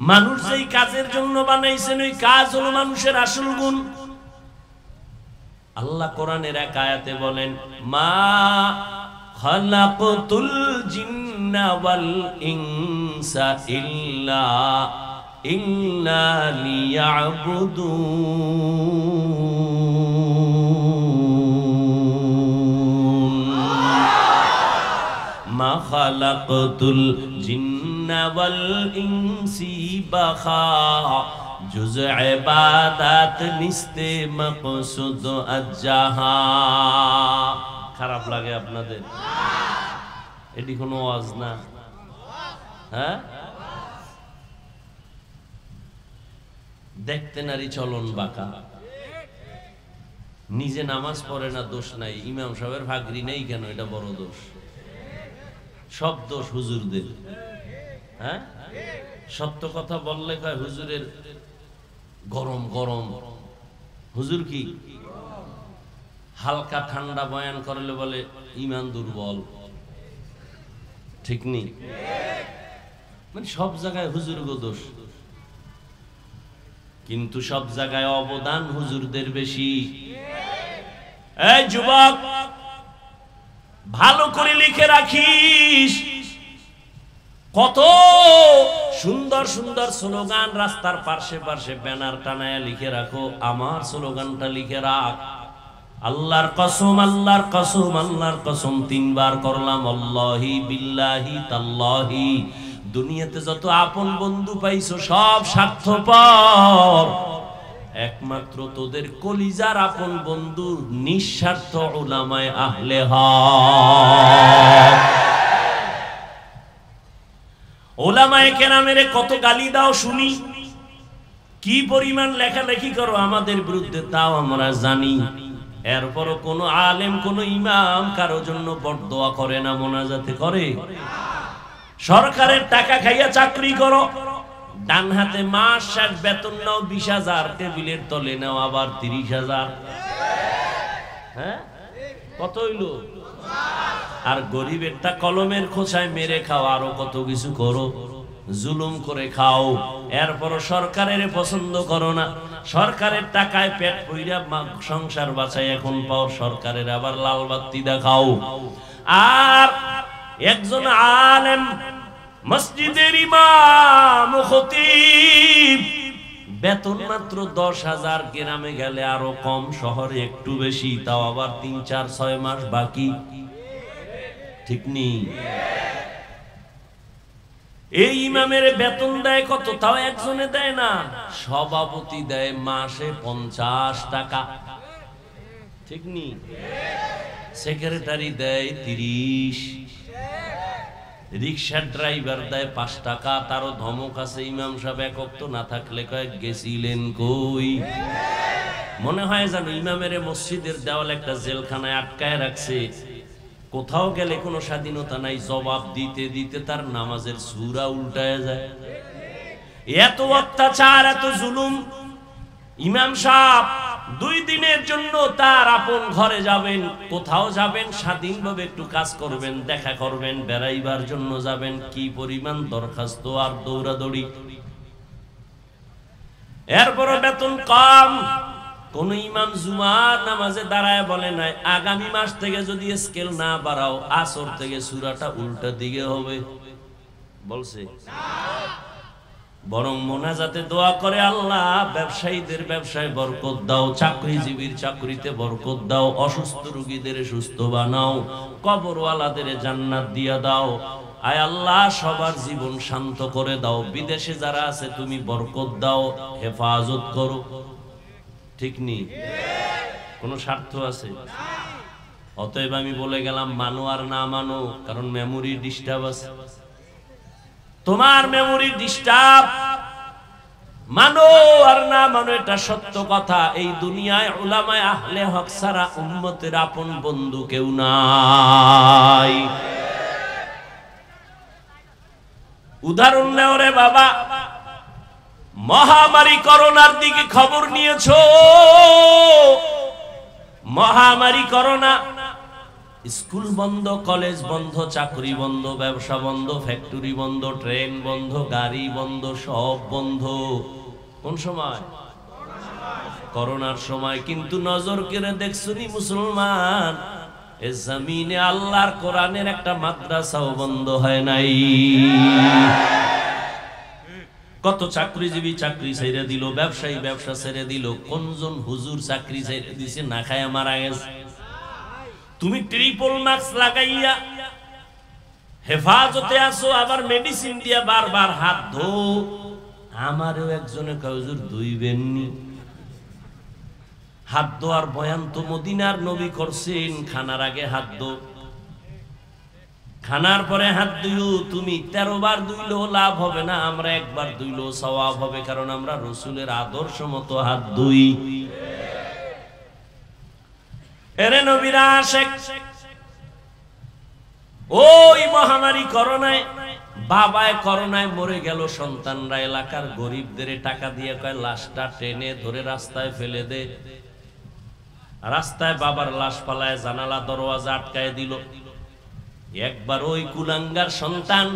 মানুষ যেই কাজের জন্য বানাইছেন, ওই কাজ হলো মানুষের আসল গুণ। আল্লাহ কোরআনের এক আয়াতে বলেন, মা খালাকতুল জিন্না ওয়াল ইনসা ইল্লা লিয়াবুদুন। মা খালাকতুল জিন্না ওয়াল ইনসি বাখা জুজ ইবাদত নিস্তে মকসুদ আজ্জাহা। খারাপ লাগে আপনাদের? এটি কোনো ওয়াজ না। হ্যাঁ, দেখতে নারী চলন বাঁকা, নিজে নামাজ পড়ে না, দোষ নাই। ইমাম সাহেবের ভাগরি নেই কেন? এটা বড় দোষ। সব দোষ হুজুরদের। হ্যাঁ, সত্য কথা বললে কয় হুজুরের গরম গরম। হুজুর কি হালকা ঠান্ডা বয়ান করলে বলে ইমান দুর্বল। ঠিক নি? মানে সব জায়গায় হুজুর গো দোষ, কিন্তু সব জায়গায় অবদান হুজুরদের বেশি। এই যুবক, ভালো করে লিখে রাখিস, কত সুন্দর সুন্দর স্লোগান রাস্তার পাশে পাশে ব্যানার টানায় লিখে রাখো, আমার স্লোগানটা লিখে রাখ, আল্লাহর কসম, আল্লাহর কসম, আল্লাহর কসম। 3 বার করলাম, আল্লাহি বিল্লাহি তাল্লাহি। দুনিয়াতে যত আপন বন্ধু পাইছো সব স্বার্থপর, একমাত্র তোদের কলিজার আপন বন্ধু নিঃস্বার্থ উলামায়ে আহলে হক। উলামায়ে কেরামের কত গালি দাও শুনি, কি পরিমাণ লেখালেখি করো আমাদের বিরুদ্ধে তাও আমরা জানি। এরপরও কোন আলেম কোন ইমাম কারো জন্য বরদোয়া করে না, মোনাজাতে করে? সরকারের টাকা খাইয়া চাকরি করো, ডান হাতে মাস শেষ বেতন নাও 20,000, টেবিলের তলে নাও আবার 30,000। হ্যাঁ, কত হইল? আর গরিবেরটা কলমের খোঁচায় মেরে খাও, আরো কত কিছু করো, জুলুম করে খাও। এরপর সরকারের পছন্দ করো না, সরকারের টাকায় পেট পইরা সংসার বাঁচাই এখন পাও, সরকারের আবার লাল বাতি দেখাও। আর একজন আলেম, মসজিদের ইমাম, খতিব, বেতন মাত্র 10,000, গ্রামে গেলে আরো কম, শহরে একটু বেশি, তাও আবার 3, 4, 6 মাস বাকি। ঠিক নেই? এই ইমামের বেতন দেয় কত? তাও একজনে দেয় না, সভাপতি দেয় মাসে 50 টাকা। ঠিক নেই? সেক্রেটারি দেয় 30, রিক্সার ড্রাইভার দেয় 5 টাকা। তারও ধমক আছে, ইমাম সাহেব এক ওয়াক্ত না থাকলে কয়েক গেছিলেন কই? মনে হয় জানো ইমামের মসজিদের দেওয়াল একটা জেলখানায় আটকায় রাখছে, কোথাও গেলে কোনো স্বাধীনতা নাই, জবাব দিতে দিতে তার নামাজের সূরা উল্টায় যায়। এত অত্যাচার, এত জুলুম। ইমাম সাহেব 2 দিনের জন্য তার আপন ঘরে যাবেন, কোথাও যাবেন, স্বাধীনভাবে একটু কাজ করবেন, দেখা করবেন, বেড়াইবার জন্য যাবেন, কি পরিমাণ দরখাস্ত আর দৌড়াদৌড়ি। এরপরও বেতন কম। কোন ইমাম জুমার নামাজে দাঁড়ায় বলে নাই, আগামী মাস থেকে যদি স্কেল না বাড়াও, আসর থেকে সূরাটা উল্টা দিকে হবে? বলছে? বরং মোনাজাতে দোয়া করে, আল্লাহ ব্যবসায়ীদের ব্যবসায় বরকত দাও, চাকরিজীবীর চাকরিতে বরকত দাও, অসুস্থ রোগীদের সুস্থ বানাও, কবরওয়ালাদের জান্নাত দিয়া দাও। আয় আল্লাহ সবার জীবন শান্ত করে দাও, বিদেশে যারা আছে তুমি বরকত দাও, হেফাজত করো। ঠিক নেই? কোন স্বার্থ আছে? অতএব আমি বলে গেলাম, মানো আর না মানো, কারণ মেমোরি ডিস্টার্ব আছে। তোমার মেমোরি ডিস্টার্ব, মানো আর না মানো এটা সত্য কথা। এই দুনিয়ায় উলামায়ে আহলে হক ছাড়া উম্মতের আপন বন্ধু কেউ নাই। উদাহরণ নেও রে বাবা, মহামারী করোনার দিকে খবর নিয়েছো? মহামারী করোনা, স্কুল বন্ধ, কলেজ বন্ধ, চাকরি বন্ধ, ব্যবসা বন্ধ, ফ্যাক্টরি বন্ধ, ট্রেন বন্ধ, গাড়ি বন্ধ, সব বন্ধ। কোন সময়? করোনার সময়। কিন্তু নজর করে দেখছনি মুসলমান, এ জমিনে আল্লাহর কোরআনের একটা মাদ্রাসাও বন্ধ হয় নাই। কত চাকরিজীবী চাকরি ছেড়ে দিল, ব্যবসায়ী ব্যবসা ছেড়ে দিল, কোনজন হুজুর চাকরি ছেড়ে দিছে না খায়া মারা গেছে। তুমি ট্রিপল মাস্ক লাগাইয়া হেফাজতে আসো, আবার মেডিসিন দিয়া বারবার হাত ধো। আমারও একজনে কয়, হুজুর ধুইবেননি। হাত ধোয়ার বয়ান তো মদিনার নবী করছেন, খানার আগে হাত ধো, খানার পরে হাত ধুইও। তুমি 13 বার ধুইলেও লাভ হবে না, আমরা 1 বার ধুইলেও সওয়াব হবে, কারণ আমরা রাসূলের আদর্শ মতো হাত ধুই। এরে নবীরা আশেক, ওই মহামারী করোনায়, বাবায় করোনায় মরে গেল, সন্তানরা এলাকার গরিবদের টাকা দিয়ে কয় লাশটা টেনে ধরে রাস্তায় ফেলে দে। রাস্তায় বাবার লাশ পালায়, জানালা দরওয়াজা আটকায় দিল। একবার ওই কুলাঙ্গার সন্তান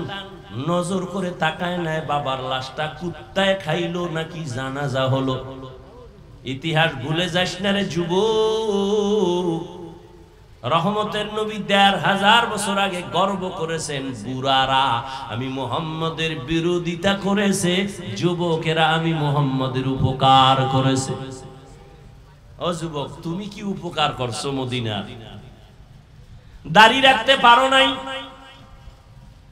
নজর করে তাকায় নাই, বাবার লাশটা কুত্তায় খাইলো নাকি জানাজা হলো। ইতিহাস ভুলে যাস না রে যুবক, রহমতের নবী ১৫০০ বছর আগে গর্ব করেছেন, বুড়ারা আমি মুহাম্মদের বিরোধিতা করেছে, যুবকেরা আমি মুহাম্মদের উপকার করেছে। ও যুবক, তুমি কি উপকার করছো মদিনার? দাড়ি রাখতে পারো নাই।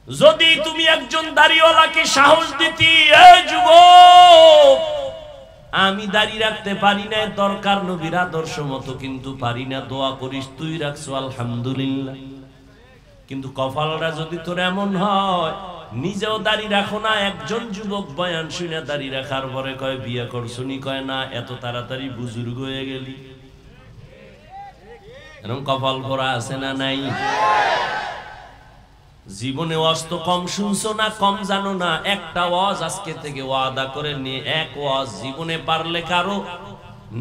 যদি তুমি একজন দাড়িওয়ালাকে সাহস দিতি, এই যুবক আমি দাড়ি রাখতে পারি না, দরকার নবীর আদর্শ মতো, কিন্তু পারি না, দোয়া করিস, তুই রাখছো আলহামদুলিল্লাহ। কিন্তু কপালটা যদি তোর এমন হয়, নিজেও দাড়ি রাখো না, একজন যুবক বয়ান শুনে দাড়ি রাখার পরে কয় বিয়ে করছো নি, কয় না, এত তাড়াতাড়ি বুজুর্গ হয়ে গেলি। এরকম কপাল ভরা আছে না নাই? জীবনে ওয়াজ তো কম শুনছো না, কম জানো না। একটা ওয়াজ আজকে থেকে ওয়াদা করে নিয়ে, এক ওয়াজ জীবনে পারলে কারো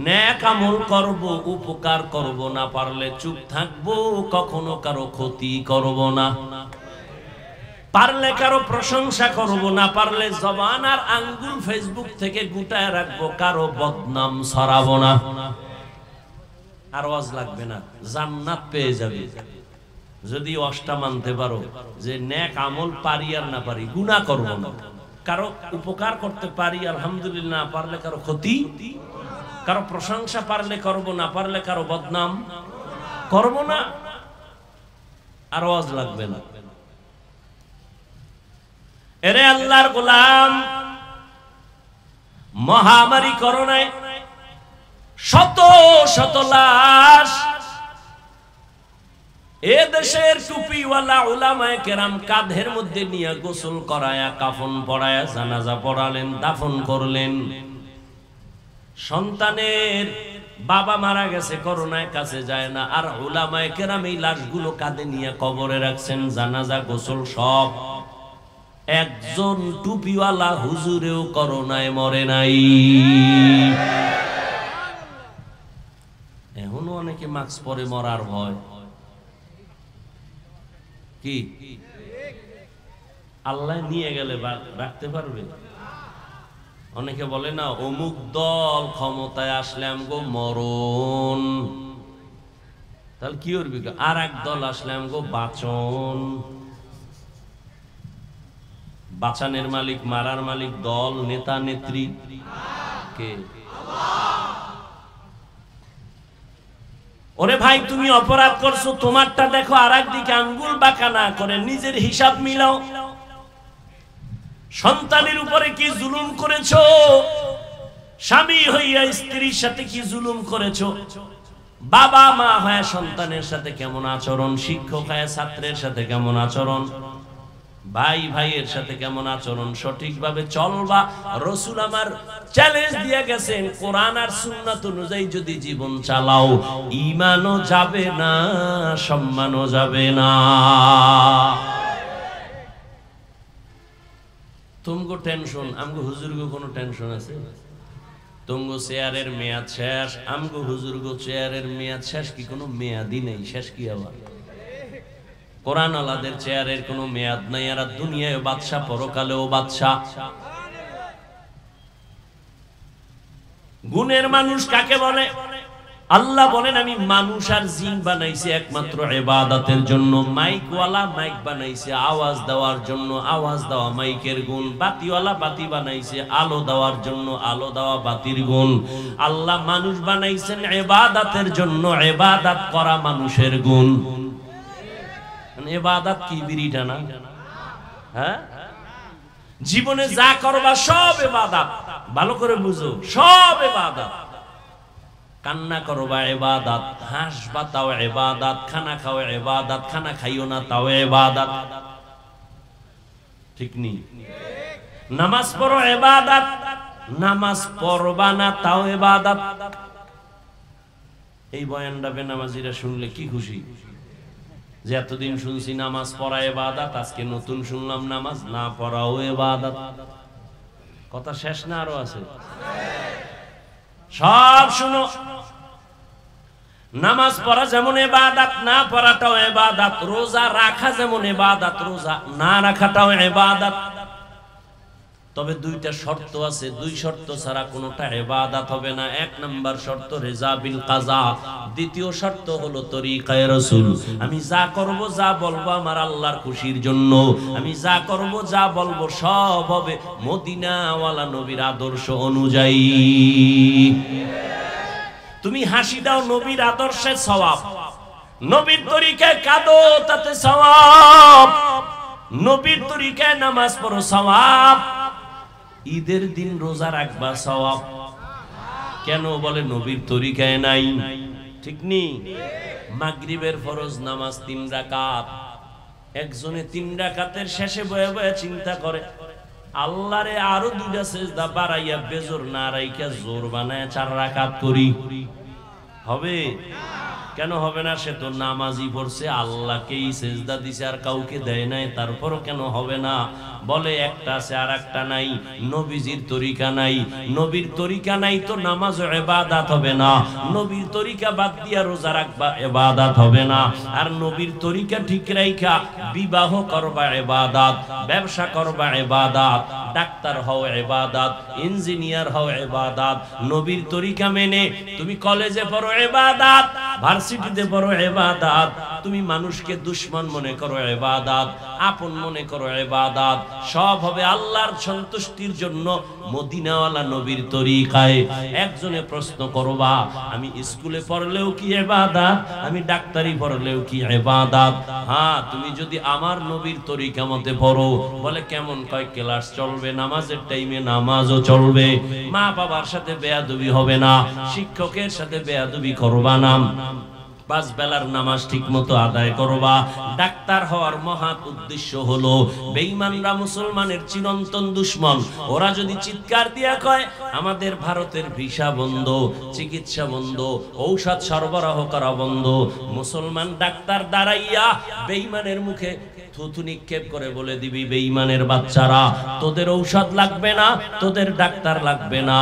নেক আমল করব, উপকার করব, না পারলে চুপ থাকবো, কখনো কারো ক্ষতি করব না। পারলে কারো প্রশংসা করব, না পারলে জবান আর আঙ্গুল ফেসবুক থেকে গুটায় রাখবো, কারো বদনাম ছড়াবো না। আর ওয়াজ লাগবে না, জান্নাত পেয়ে যাবে যদি ওয়াজটা মানতে পারো যে নেক আমল পারি আর না পারি, গুনাহ করব না, কারো উপকার করতে পারি আলহামদুলিল্লাহ, না পারলে কারো ক্ষতি, কারো প্রশংসা পারলে করব, না পারলে কারো বদনাম করব না। আর ওয়াজ লাগবে না। এরে আল্লাহর গোলাম, মহামারী করোনায় শত শত লাশ এ দেশের টুপিওয়ালা উলামায়ে কেরাম কাঁধের মধ্যে নিয়ে গোসল করায়া, কাফন পরায়া, জানাজা পড়ালেন, দাফন করলেন। সন্তানের বাবা মারা গেছে, করোনায় কাছে যায় না, আর উলামায়ে কেরাম এই লাশগুলো কাঁধে নিয়ে কবরে রাখছেন, জানাজা গোসল সব। একজন টুপিওয়ালা হুজুরেও করোনায় মরে নাই। এখনো অনেকে মাস্ক পরে মরার ভয়। কি আল্লাহ নিয়ে গেলে রাখতে পারবে? অনেকে বলে না, অমুক দল ক্ষমতায় আসলে আমগো মরণ, তাহলে কি করবি? আর এক দল আসলে আমগো বাঁচন। বাঁচানের মালিক, মারার মালিক দল, নেতা নেত্রী কে? ওরে ভাই, তুমি অপরাধ করছো, তোমারটা দেখো, আর একদিকে আঙ্গুল বাঁকা না করে নিজের হিসাব মিলাও। সন্তানের উপরে কি জুলুম করেছো? স্বামী হইয়া স্ত্রীর সাথে কি জুলুম করেছো? বাবা মা হয়ে সন্তানের সাথে কেমন আচরণ? শিক্ষক হয়ে ছাত্রের সাথে কেমন আচরণ? ভাই ভাইয়ের সাথে কেমন আচরণ? সঠিকভাবে চলবা। রাসূল আমার চ্যালেঞ্জ দিয়ে গেছেন, কোরআন আর সুন্নাত অনুযায়ী যদি জীবন চালাও, ঈমানও যাবে না, সম্মানও যাবে না। তুমগো টেনশন, আমগো হুজুরগো কোনো টেনশন আছে? তুমগো চেয়ারের মেয়াদ শেষ, আমগো হুজুরগো চেয়ারের মেয়াদ শেষ কি? কোনো মেয়াদই নেই। শেষ কি আবার? কোরআন আলাদের চেয়ারের কোনো মেয়াদ নাই। আর দুনিয়ায় বাদশা, পরকালেও বাদশা। গুণের মানুষ কাকে বলে? আল্লাহ বলেন, আমি মানুষ আর জিন বানাইছি একমাত্র ইবাদতের জন্য। মাইকওয়ালা মাইক বানাইছে আওয়াজ দেওয়ার জন্য, আওয়াজ দেওয়া মাইকের গুণ। বাতিওয়ালা বাতি বানাইছে আলো দেওয়ার জন্য, আলো দেওয়া বাতির গুণ। আল্লাহ মানুষ বানাইছেন ইবাদতের জন্য, ইবাদত করা মানুষের গুণ। ইবাদত কি বিড়িটা না? হ্যাঁ, জীবনে যা করবা সব ইবাদত। ভালো করে বুঝো, সব ইবাদত। কান্না করবা ইবাদত, হাসবা তাও ইবাদত, খানা খাও ইবাদত, খানা খাইও না তাও ইবাদত। ঠিক নি? নামাজ পড়ো ইবাদত, নামাজ পড়বা না তাও ইবাদত। এই বয়ানটা বেনামাজিরা শুনলে কি খুশি যে এতদিন শুনছি নামাজ পড়া ইবাদত, আজকে নতুন শুনলাম নামাজ না পড়াও ইবাদত। কথা শেষ না আরো আছে? সব শুনো। নামাজ পড়া যেমন ইবাদত, না পড়াটাও ইবাদত। রোজা রাখা যেমন ইবাদত, রোজা না রাখাটাও ইবাদত। তবে দুইটা শর্ত আছে, দুই শর্ত ছাড়া কোনোটা ইবাদত হবে না। এক নাম্বার শর্ত রেজা বিল কাজা, দ্বিতীয় শর্ত হলো তরিকায়ে রাসূল। আমি যা করব যা বলবো আমার আল্লাহর খুশির জন্য, আমি যা করব যা বলবো সব হবে মদিনাওয়ালা নবীর আদর্শ অনুযায়ী। তুমি হাসি দাও নবীর আদর্শে সওয়াব, নবীর তরিকায় কাঁদো তাতে সওয়াব, নবীর তরিকায় নামাজ পড়ো সওয়াব, ঈদের দিন রোজা রাখবা সওয়াব। কেন বলে নবীর তরিকায় নাই, ঠিক নি? মাগরিবের ফরজ নামাজ 3 রাকাত, একজনে 3 রাকাতের শেষে বয়ে বয়ে চিন্তা করে আল্লাহরে আরো 2টা সেজদা বাড়াইয়া বেজোর না রাইখা জোর বানায় 4 রাকাত করি, হবে? কেন হবে না? সে তো নামাজি পড়ছে, আল্লাহকেই সেজদা দিছে আর কাউকে দেয় নাই, তারপরও কেন হবে না? বলে একটা আছে আর একটা নাই, নবীজির তরিকা নাই। নবীর তরিকা নাই তো নামাজ ইবাদত হবে না, নবীর তরিকা বাদ দিয়া রোজা রাখবা ইবাদত হবে না। আর নবীর তরিকা ঠিক রাইখা বিবাহ করবা ইবাদত, ব্যবসা করবা ইবাদত, ডাক্তার হও ইবাদত, ইঞ্জিনিয়ার হও ইবাদত। নবীর তরিকা মেনে তুমি কলেজে পড়ো ইবাদত, ভার্সিটিতে পড়ো ইবাদত, তুমি মানুষকে দুশমন মনে করো ইবাদত, আপন মনে করো ইবাদত, সব হবে আল্লাহর সন্তুষ্টির জন্য মদিনাওয়ালা নবীর তরিকায়। একজনে প্রশ্ন করবা আমি স্কুলে পড়লেও কি ইবাদত, আমি ডাক্তারি পড়লেও কি ইবাদত? হ্যাঁ, তুমি যদি আমার নবীর তরিকা মতে পড়ো। বলে কেমন? কয় ক্লাস চলবে, নামাজের টাইমে নামাজও চলবে, মা বাবার সাথে বেয়াদবি হবে না, শিক্ষকের সাথে বেয়াদবি করবা না, 5 বেলার নামাজ ঠিক মতো আদায় করবা। ডাক্তার হওয়ার মহা উদ্দেশ্য হলো বেঈমানরা মুসলমানের চিরন্তন দুশমন, ওরা যদি চিৎকার দিয়া কয় আমাদের ভারতের ভিসা বন্ধ, চিকিৎসা বন্ধ, ঔষধ সরবরাহ করা বন্ধ, মুসলমান ডাক্তার দাঁড়াইয়া বেঈমানের মুখে থুথু নিক্ষেপ করে বলে দিবি বেঈমানের বাচ্চারা তোদের ঔষধ লাগবে না, তোদের ডাক্তার লাগবে না,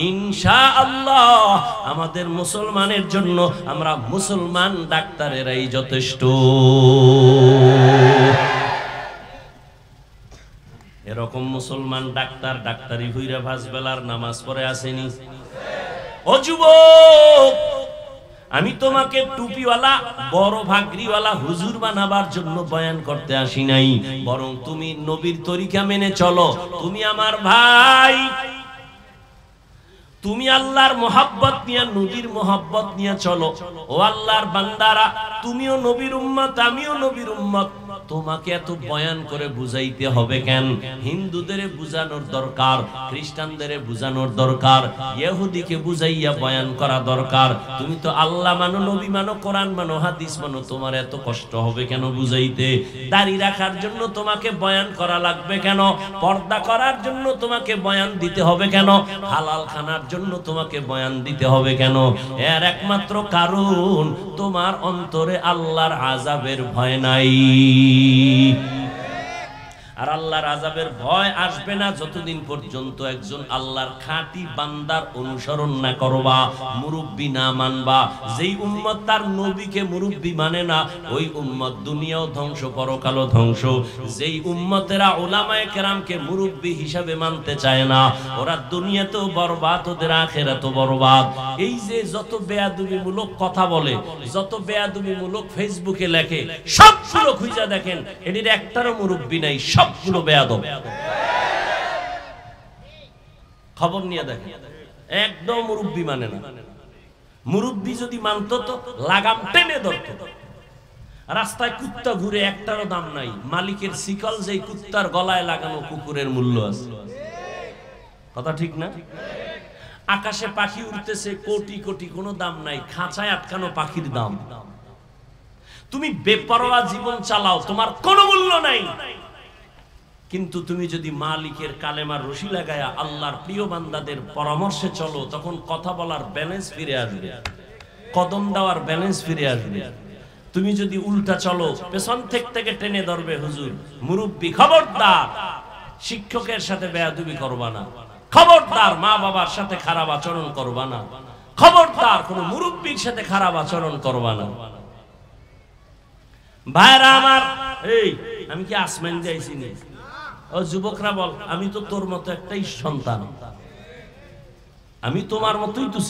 ইনশাআল্লাহ আমাদের মুসলমানের জন্য আমরা মুসলমান ডাক্তারেরাই যথেষ্ট। এরকম মুসলমান ডাক্তার ডাক্তারি হইরা 5 বেলার নামাজ পড়ে আসেনি? ও যুবক, আমি তোমাকে টুপিওয়ালা বড় ভাগরিওয়ালা হুজুর বানাবার জন্য বয়ান করতে আসি নাই, বরং তুমি নবীর তরিকা মেনে চলো। তুমি আমার ভাই, তুমি আল্লাহর মোহাব্বত নিয়ে নবীর মোহাব্বত নিয়ে চলো। ও আল্লাহর বান্দারা, তুমিও নবীর উম্মত, আমিও নবীর উম্মত। তোমাকে এত বয়ান করে বুঝাইতে হবে কেন? হিন্দুদের বুঝানোর দরকার, খ্রিস্টানদের বুঝানোর দরকার, ইহুদিকে বুঝাইয়া বয়ান করা দরকার। তুমি তো আল্লাহ মানো, নবী মানো, কোরআন মানো, হাদিস মানো, তোমার এত কষ্ট হবে কেন বুঝাইতে? দাড়ি রাখার জন্য তোমাকে বয়ান করা লাগবে কেন? পর্দা করার জন্য তোমাকে বয়ান দিতে হবে কেন? হালাল খানার জন্য তোমাকে বয়ান দিতে হবে কেন? এর একমাত্র কারণ তোমার অন্তরে আল্লাহর আযাবের ভয় নাই। আর আল্লাহর আযাবের ভয় আসবে না যতদিন পর্যন্ত একজন আল্লাহর খাঁটি বান্দার অনুসরণ না করবা, মুরব্বি না মানবা। যেই উম্মত তার নবীকে মুরব্বি মানে না, ওই উম্মত দুনিয়াও ধ্বংস, পরকালও ধ্বংস। যেই উম্মতেরা উলামায়ে কেরামকে মুরব্বি হিসাবে মানতে চায় না, ওরা দুনিয়াতেও বরবাদ, ওদের আখিরাতেও বরবাদ। এই যে যত বেয়াদবিমূলক কথা বলে, যত বেয়াদবিমূলক ফেসবুকে লেখে, সবগুলো খুঁজে দেখেন এটির একটারও মুরব্বি নাই, সবগুলো বেয়াদব। খবর নিয়ে দেখেন, একদম মুরব্বি মানে না। মুরব্বি যদি মানতো তো লাগাম টেনে ধরতো। রাস্তায় কুত্তা ঘুরে, একটারও দাম নাই। মালিকের শিকল যেই কুত্তার গলায় লাগানো কুকুরের মূল্য আছে। কথা ঠিক না? আকাশে পাখি উড়তেছে কোটি কোটি, কোনো দাম নাই। খাঁচায় আটকানো পাখির দাম। তুমি বেপরোয়া জীবন চালাও, তোমার কোনো মূল্য নাই। কিন্তু তুমি যদি মালিকের কালেমার রশি লাগায়া আল্লাহর প্রিয় বান্দাদের পরামর্শে চলো, তখন কথা বলার ব্যালেন্স ফিরে আসবে, কদম দেওয়ার ব্যালেন্স ফিরে আসবে। তুমি যদি উল্টা চলো, পেছন থেকে টেনে ধরবে হুজুর, মুরব্বি। খবরদার শিক্ষকের সাথে বেয়াদবি করবা না, খবরদার মা বাবার সাথে খারাপ আচরণ করবা না, খবরদার কোন মুরব্বির সাথে খারাপ আচরণ করবা না। ভাইরা আমার, এই আমি কি আসমান যাইছি নি? ও যুবকরা বল, আমি তো তোর মতো একটাই সন্তান, আমি তোমার মতোই তো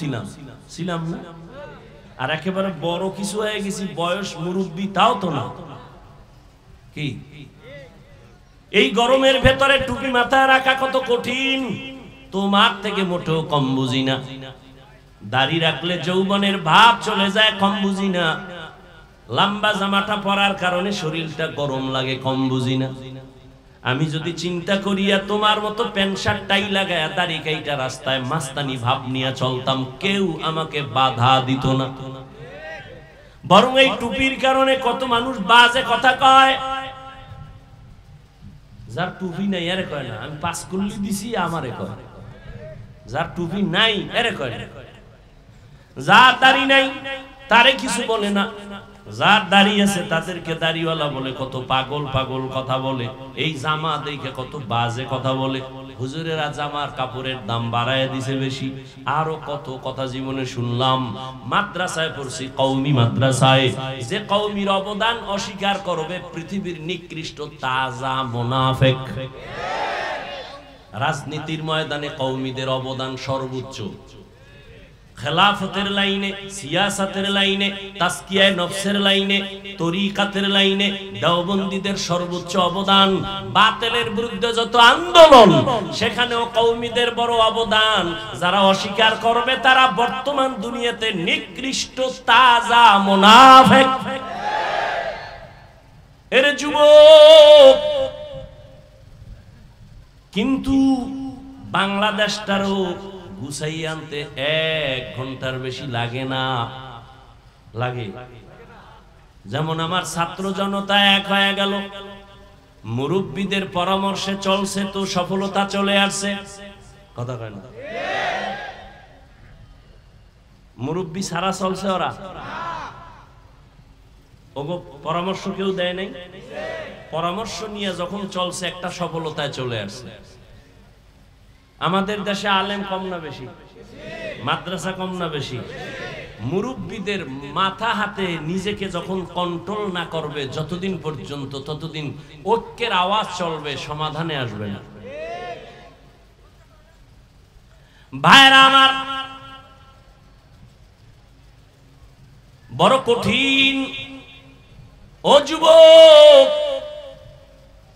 ছিলাম না? আর একেবারে বড় কিছু হয়ে গেছি, বয়স মুরব্বী, তাও তো না। কি এই গরমের ভেতরে টুপি মাথায় রাখা কত কঠিন, তোমার থেকে মোটেও কম বুঝি না। দাড়ি রাখলে যৌবনের ভাব চলে যায়, কম বুঝি না। লম্বা জামাটা পরার কারণে শরীরটা গরম লাগে, কম বুঝি না। আমি যদি চিন্তা করিয়া তোমার মতো প্যান্ট শার্ট টাই লাগায়া দাড়ি কাইটা রাস্তায় মাস্তানি ভাব নিয়ে চলতাম, কেউ আমাকে বাধা দিত না। বরং এই টুপির কারণে কত মানুষ বাজে কথা কয়। যার টুপি নাই এরে কয় না আমি পাস করলি দিছি, আমারে কয়। যার টুপি নাই এরে কয় না। যার দাড়ি নাই তারে কিছু বলে না, যার দাড়ি আছে তাদেরকে দাড়িওয়ালা বলে, কত পাগল পাগল কথা বলে। এই জামা দেখে কত বাজে কথা বলে, হুজুরেরা জামার কাপড়ের দাম বাড়ায় দিছে বেশি, আরো কত কথা জীবনে শুনলাম। মাদ্রাসায় পড়ছি, কওমি মাদ্রাসায়, যে কওমির অবদান অস্বীকার করবে পৃথিবীর নিকৃষ্ট তাজা মুনাফিক। রাজনীতির ময়দানে কওমিদের অবদান সর্বোচ্চ। খেলাফতের লাইনে, সিয়াসাতের লাইনে, তাসকিয়ায়ে নফসের লাইনে, তরিকাতের লাইনে দেওবন্দীদের সর্বোচ্চ অবদান। বাতিলের বিরুদ্ধে যত আন্দোলন, সেখানেও কওমিদের বড় অবদান। যারা অস্বীকার করবে তারা বর্তমান দুনিয়াতে নিকৃষ্ট তাজা মুনাফিক। এর যুবক, কিন্তু বাংলাদেশটারও গুছাই আনতে 1 ঘন্টার বেশি লাগে না। লাগে যেমন আমার ছাত্র জনতা এক হয়ে গেল, মুরব্বীদের পরামর্শে চলছে, তো সফলতা চলে আসছে। কথা কয় না? মুরব্বী সারা চলছে ওরা, ওগো পরামর্শ কেউ দেয় নাই। পরামর্শ নিয়ে যখন চলছে একটা সফলতায় চলে আসছে। আমাদের দেশে আলেম কম না বেশি? মাদ্রাসা কম না বেশি? মুরব্বীদের মাথা হাতে নিজেকে যখন কন্ট্রোল না করবে যতদিন পর্যন্ত, ততদিন ঐক্যের আওয়াজ চলবে, সমাধানে আসবে না। ভাইরা আমার, বড় কঠিন। ও যুবক,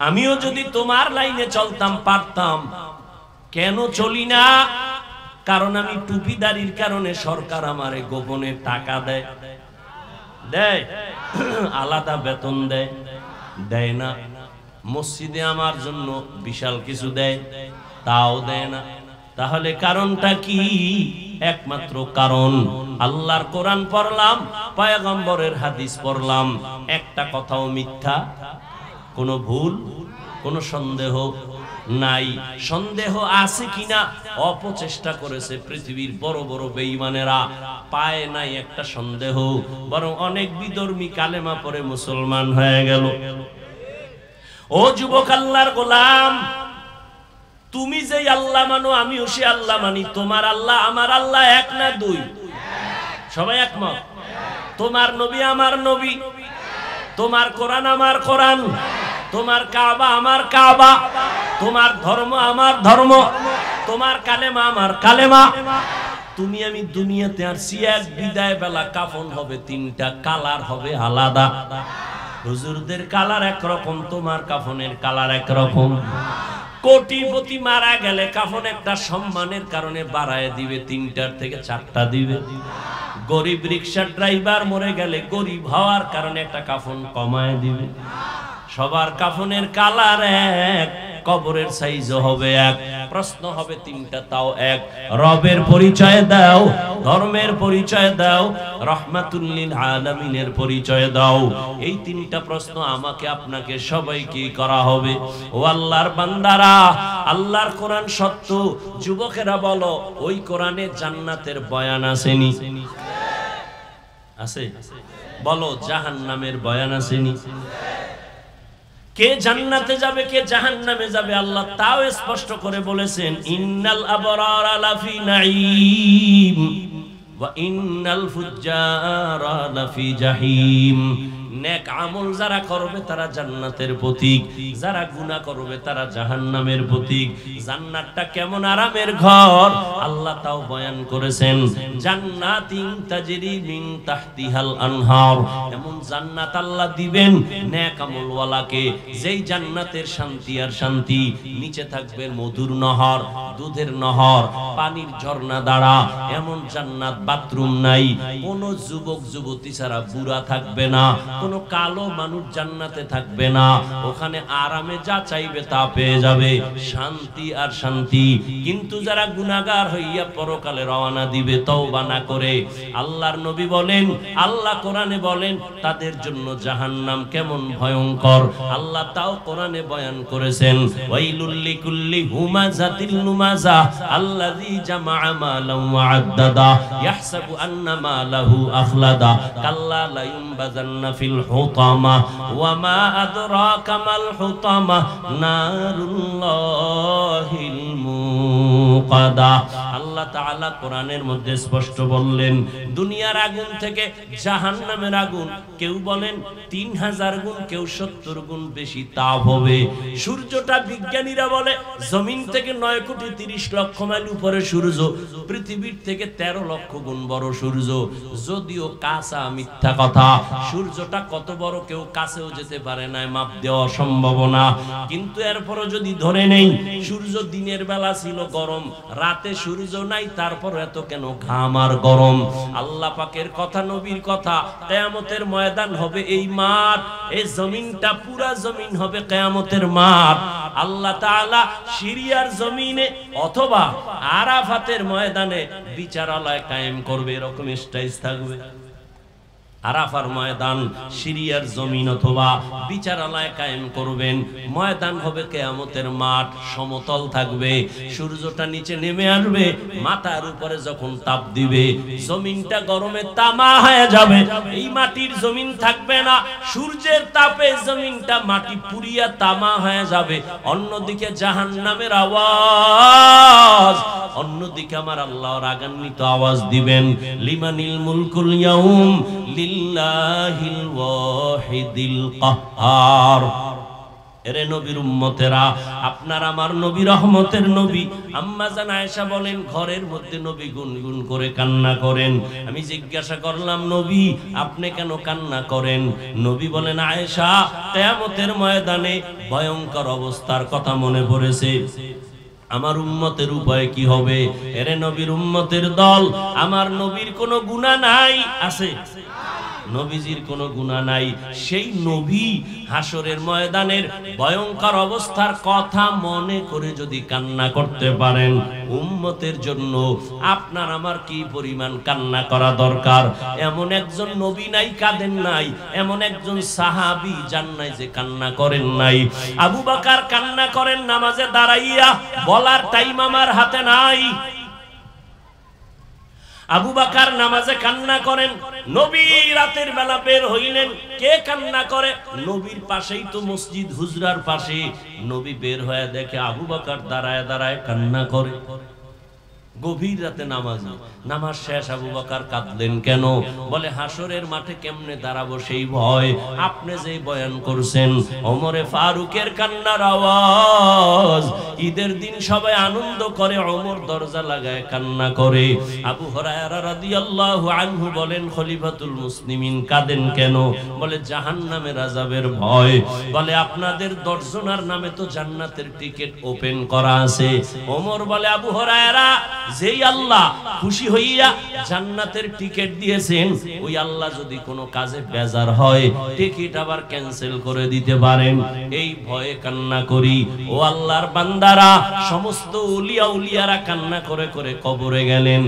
আমিও যদি তোমার লাইনে চলতাম পারতাম, কেন চলি না? কারণ আমি টুপিদারির কারণে সরকার আমারে গোপনে টাকা দেয়, আলাদা বেতন দেয় না। মসজিদে আমার জন্য বিশাল কিছু দেয়, তাও দেয় না। তাহলে কারণটা কি? একমাত্র কারণ, আল্লাহর কোরআন পড়লাম, পয়গম্বরের হাদিস পড়লাম, একটা কথাও মিথ্যা, কোনো ভুল, কোনো সন্দেহ নাই। সন্দেহ আছে কিনা অপচেষ্টা করেছে পৃথিবীর বড় বড় বেঈমানেরা, পায় নাই একটা সন্দেহ। বরং অনেক বিধর্মী কালেমা পড়ে মুসলমান হয়ে গেল। ও যুবক, আল্লাহর গোলাম, তুমি যে আল্লাহ মানো, আমিও সে আল্লাহ মানি। তোমার আল্লাহ আমার আল্লাহ এক না দুই? সবাই একমত? তোমার নবী আমার নবী, তোমার কোরআন আমার কোরআন, তোমার কাবা আমার কাবা, তোমার ধর্ম আমার ধর্ম, তোমার কালেমা আমার কালেমা। তুমি আমি দুনিয়াতে আসছি, এক বিদায় বেলা কাফন হবে 3টা, কালার হবে আলাদা। হুজুরদের কালার একরকম, তোমার কাফনের কালার একরকম। কোটিপতি মারা গেলে কাফন একটা সম্মানের কারণে বাড়ায় দিবে, 3টার থেকে 4টা দিবে। গরিব রিক্সা ড্রাইভার মরে গেলে গরিব হওয়ার কারণে একটা কাফন কমায় দিবে। সবার কাফনের কালার এক, কবরের সাইজও হবে এক, প্রশ্ন হবে 3টা, তাও এক। রবের পরিচয় দাও, ধর্মের পরিচয় দাও, রহমাতুল লিল আলামিনের পরিচয় দাও। এই 3টা প্রশ্ন আমাকে আপনাকে সবাইকে করা হবে। ও আল্লাহর বান্দারা, আল্লাহর কোরআন সত্য। যুবকেরা বলো, ওই কোরআনে জান্নাতের বয়ান আসেনি? আছে? বলো, জাহান্নামের বয়ান আসেনি? কে জান্নাতে যাবে, কে জাহান্নামে যাবে, আল্লাহ তাও স্পষ্ট করে বলেছেন, ইন্নাল আবরারা লাফি নাঈম ওয়া ইন্নাল ফুজ্জারা লাফি জাহিম। নেক আমল যারা করবে তারা জান্নাতের প্রতীক, যারা গুনাহ করবে তারা জাহান্নামের প্রতীক। জান্নাতটা কেমন আরামের ঘর আল্লাহ তাও বয়ান করেছেন, জান্নাতিন তাজরি মিন তাহতিহাল আনহার, এমন জান্নাত আল্লাহ দিবেন নেক আমলওয়ালাকে, যেই জান্নাতের শান্তি আর শান্তি, নিচে থাকবে মধুর নহর, দুধের নহর, পানির ঝর্ণা দ্বারা, এমন জান্নাত বাথরুম নাই, কোন যুবক যুবতী ছাড়া বুড়া থাকবে না, কোন কালো মানুষ জান্নাতে থাকবে না, ওখানে আরামে যা চাইবে তা পেয়ে যাবে, শান্তি আর শান্তি। কিন্তু যারা গুনাহগার হইয়া পরকালে রওনা দিবে তওবা না করে, আল্লাহর নবী বলেন, আল্লাহ কোরআনে বলেন তাদের জন্য জাহান্নাম কেমন ভয়ঙ্কর, আল্লাহ তাও কোরআনে বয়ান করেছেন, ওয়াইলুল লিকুল্লি হুমাযাতিল লুমাযা আল্লাযী জামাআ মালান ওয়া আদ্দাদা ইয়াহসাবু আন্না মালাহু আখলাদা কাল্লা লা ইউনবাযান্না ফিল হুতামা ওয়া মা আদরাকা মাল হুতামা নারুল্লাহিল মুকাদা। আল্লাহ তাআলা কোরআনের মধ্যে স্পষ্ট বললেন, দুনিয়ার আগুন থেকে জাহান্নামের আগুন কেউ বলেন 3000 গুণ, কেউ 70 গুণ বেশি তাপ হবে। সূর্যটা বিজ্ঞানীরা বলে জমিন থেকে 9 কোটি 30 লক্ষ মাইল উপরে সূর্য, পৃথিবীর থেকে 13 লক্ষ গুণ বড় সূর্য। যদিও কাঁচা মিথ্যা কথা, সূর্যটা কত বড় কেউ কাছেও যেতে পারে না, মাপ দেওয়া সম্ভব না। কিন্তু এরপরও যদি ধরে নেই সূর্য দিনের বেলা ছিল গরম, রাতে সূর্য নাই, তারপর এত কেন ঘাম আর গরম? আল্লাহ পাকের কথা, নবীর কথা, কিয়ামতের ময়দান হবে এই মাঠ, এই জমিনটা পুরা জমিন হবে কিয়ামতের মাঠ। আল্লাহ তাআলা সিরিয়ার জমিনে অথবা আরাফাতের ময়দানে বিচারালয় কায়েম করবে, এরকম স্টেজ থাকবে। আরাফার ময়দান, সিরিয়ার জমিন অথবা বিচারালয় কায়েম করবেন, ময়দান হবে কিয়ামতের মাঠ, সমতল থাকবে, সূর্যটা নিচে নেমে আসবে, মাথার উপরে যখন তাপ দিবে জমিনটা গরমে তামা হয়ে যাবে, এই মাটির জমিন থাকবে না, সূর্যের তাপে জমিনটা মাটি পুড়িয়া তামা হয়ে যাবে। অন্যদিকে জাহান্নামের আওয়াজ, অন্যদিকে আমার আল্লাহ রাগান্বিত আওয়াজ দিবেন, লিমানিল মুলকুল ইয়াউম লিল্লাহিল ওয়াহিদিল কাহ্হার। এরে নবীর উম্মতেরা, আপনার আমার নবী রহমতের নবী। আম্মা জান আয়েশা বলেন, ঘরের মধ্যে নবী গুনগুন করে কান্না করেন। আমি জিজ্ঞাসা করলাম, নবী আপনি কেন কান্না করেন? নবী বলেন, আয়েশা কিয়ামতের ময়দানে ভয়ঙ্কর অবস্থার কথা মনে পড়েছে, আমার উম্মতের উপায় কি হবে। এরে নবীর উম্মতের দল, আমার নবীর কোনো গুনাহ নাই, আছে নবীজির কোনো গুনাহ নাই, সেই নবী হাসরের ময়দানের ভয়ঙ্কর অবস্থার কথা মনে করে যদি কান্না করতে পারেন, উম্মতের জন্য আপনার আমার কি পরিমাণ কান্না করা দরকার। এমন একজন নবী নাই কাঁদেন নাই, এমন একজন সাহাবী যান নাই যে কান্না করেন নাই। আবু বকর কান্না করেন নামাজে দাঁড়াইয়া, বলার টাইম আমার হাতে নাই। আবু বকর নামাজে কান্না করেন, নবী রাতের বেলা বের হইলেন, কে কান্না করে? নবীর পাশেই তো মসজিদ, হুজরার পাশে। নবী বের হয়ে দেখে আবু বকর দাঁড়ায় দাঁড়ায় কান্না করে। গভীর রাতে নামাজ শেষ, আবু বকর কাঁদলেন কেন? বলে হাসরের মাঠে কেমনে দাঁড়াবো সেই ভয়। আপনি যে বয়ান করছেন, ওমরে ফারুকের কান্নার আওয়াজ, ঈদের দিন সবাই আনন্দ করে, ওমর দরজা লাগায় কান্না করে। আবু হুরায়রা রাদিয়াল্লাহু আনহু বলেন, খলিফাতুল মুসলিমিন কাঁদেন কেন? বলে জাহান্নামের আযাবের ভয়। বলে আপনাদের 10 জনের নামে তো জান্নাতের টিকিট ওপেন করা আছে। ওমর বলে, আবু হুরায়রা, যেই আল্লাহ খুশি হইয়া জান্নাতের টিকিট দিয়েছেন, ওই আল্লাহ যদি কোনো কাজে বেজার হয় টিকিট আবার ক্যান্সেল করে দিতে পারেন, এই ভয়ে কান্না করি। ও আল্লাহর বান্দারা, সমস্ত ওলিয়া উলিয়ারা কান্না করে করে কবরে গেলেন।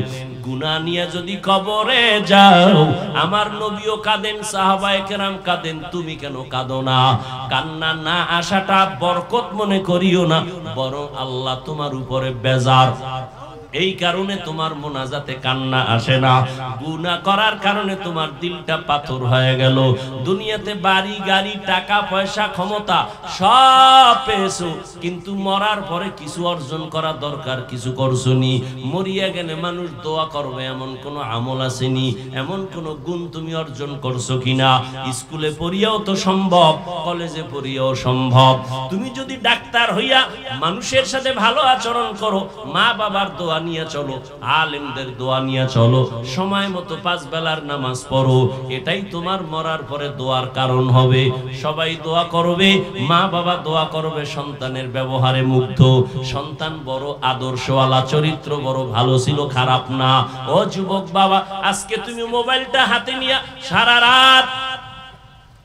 গুনাহ নিয়ে যদি কবরে যাও, আমার নবীও কাঁদেন, সাহাবায়ে কেরাম কাঁদেন, তুমি কেন কাঁদো না? কান্না না আসাটা বরকত মনে করিও না, বরং আল্লাহ তোমার উপরে বেজার। এই কারণে তোমার মোনাজাতে কান্না আসে না। গুনাহ করার কারণে তোমার দিলটা পাথর হয়ে গেল। দুনিয়াতে বাড়ি গাড়ি টাকা পয়সা ক্ষমতা সব পেয়েছো, কিন্তু মরার পরে কিছু অর্জন করা দরকার, কিছু করছনি। মরিয়া গেলে মানুষ দোয়া করবে এমন কোন আমল আসেনি, এমন কোন গুণ তুমি অর্জন করছো কিনা? স্কুলে পড়িয়াও তো সম্ভব, কলেজে পড়িয়াও সম্ভব। তুমি যদি ডাক্তার হইয়া মানুষের সাথে ভালো আচরণ করো, মা বাবার দোয়া নিয়ে চলো, আলেমদের দোয়া নিয়ে চলো, সময় মতো 5 বেলার নামাজ পড়ো, এটাই তোমার মরার পরে দোয়ার কারণ হবে। সবাই দোয়া করবে, মা বাবা দোয়া করবে সন্তানের ব্যবহারে মুগ্ধ, সন্তান বড় আদর্শওয়ালা, চরিত্র বড় ভালো ছিল, খারাপ না। ও যুবক বাবা, আজকে তুমি মোবাইলটা হাতে নিয়ে সারা রাত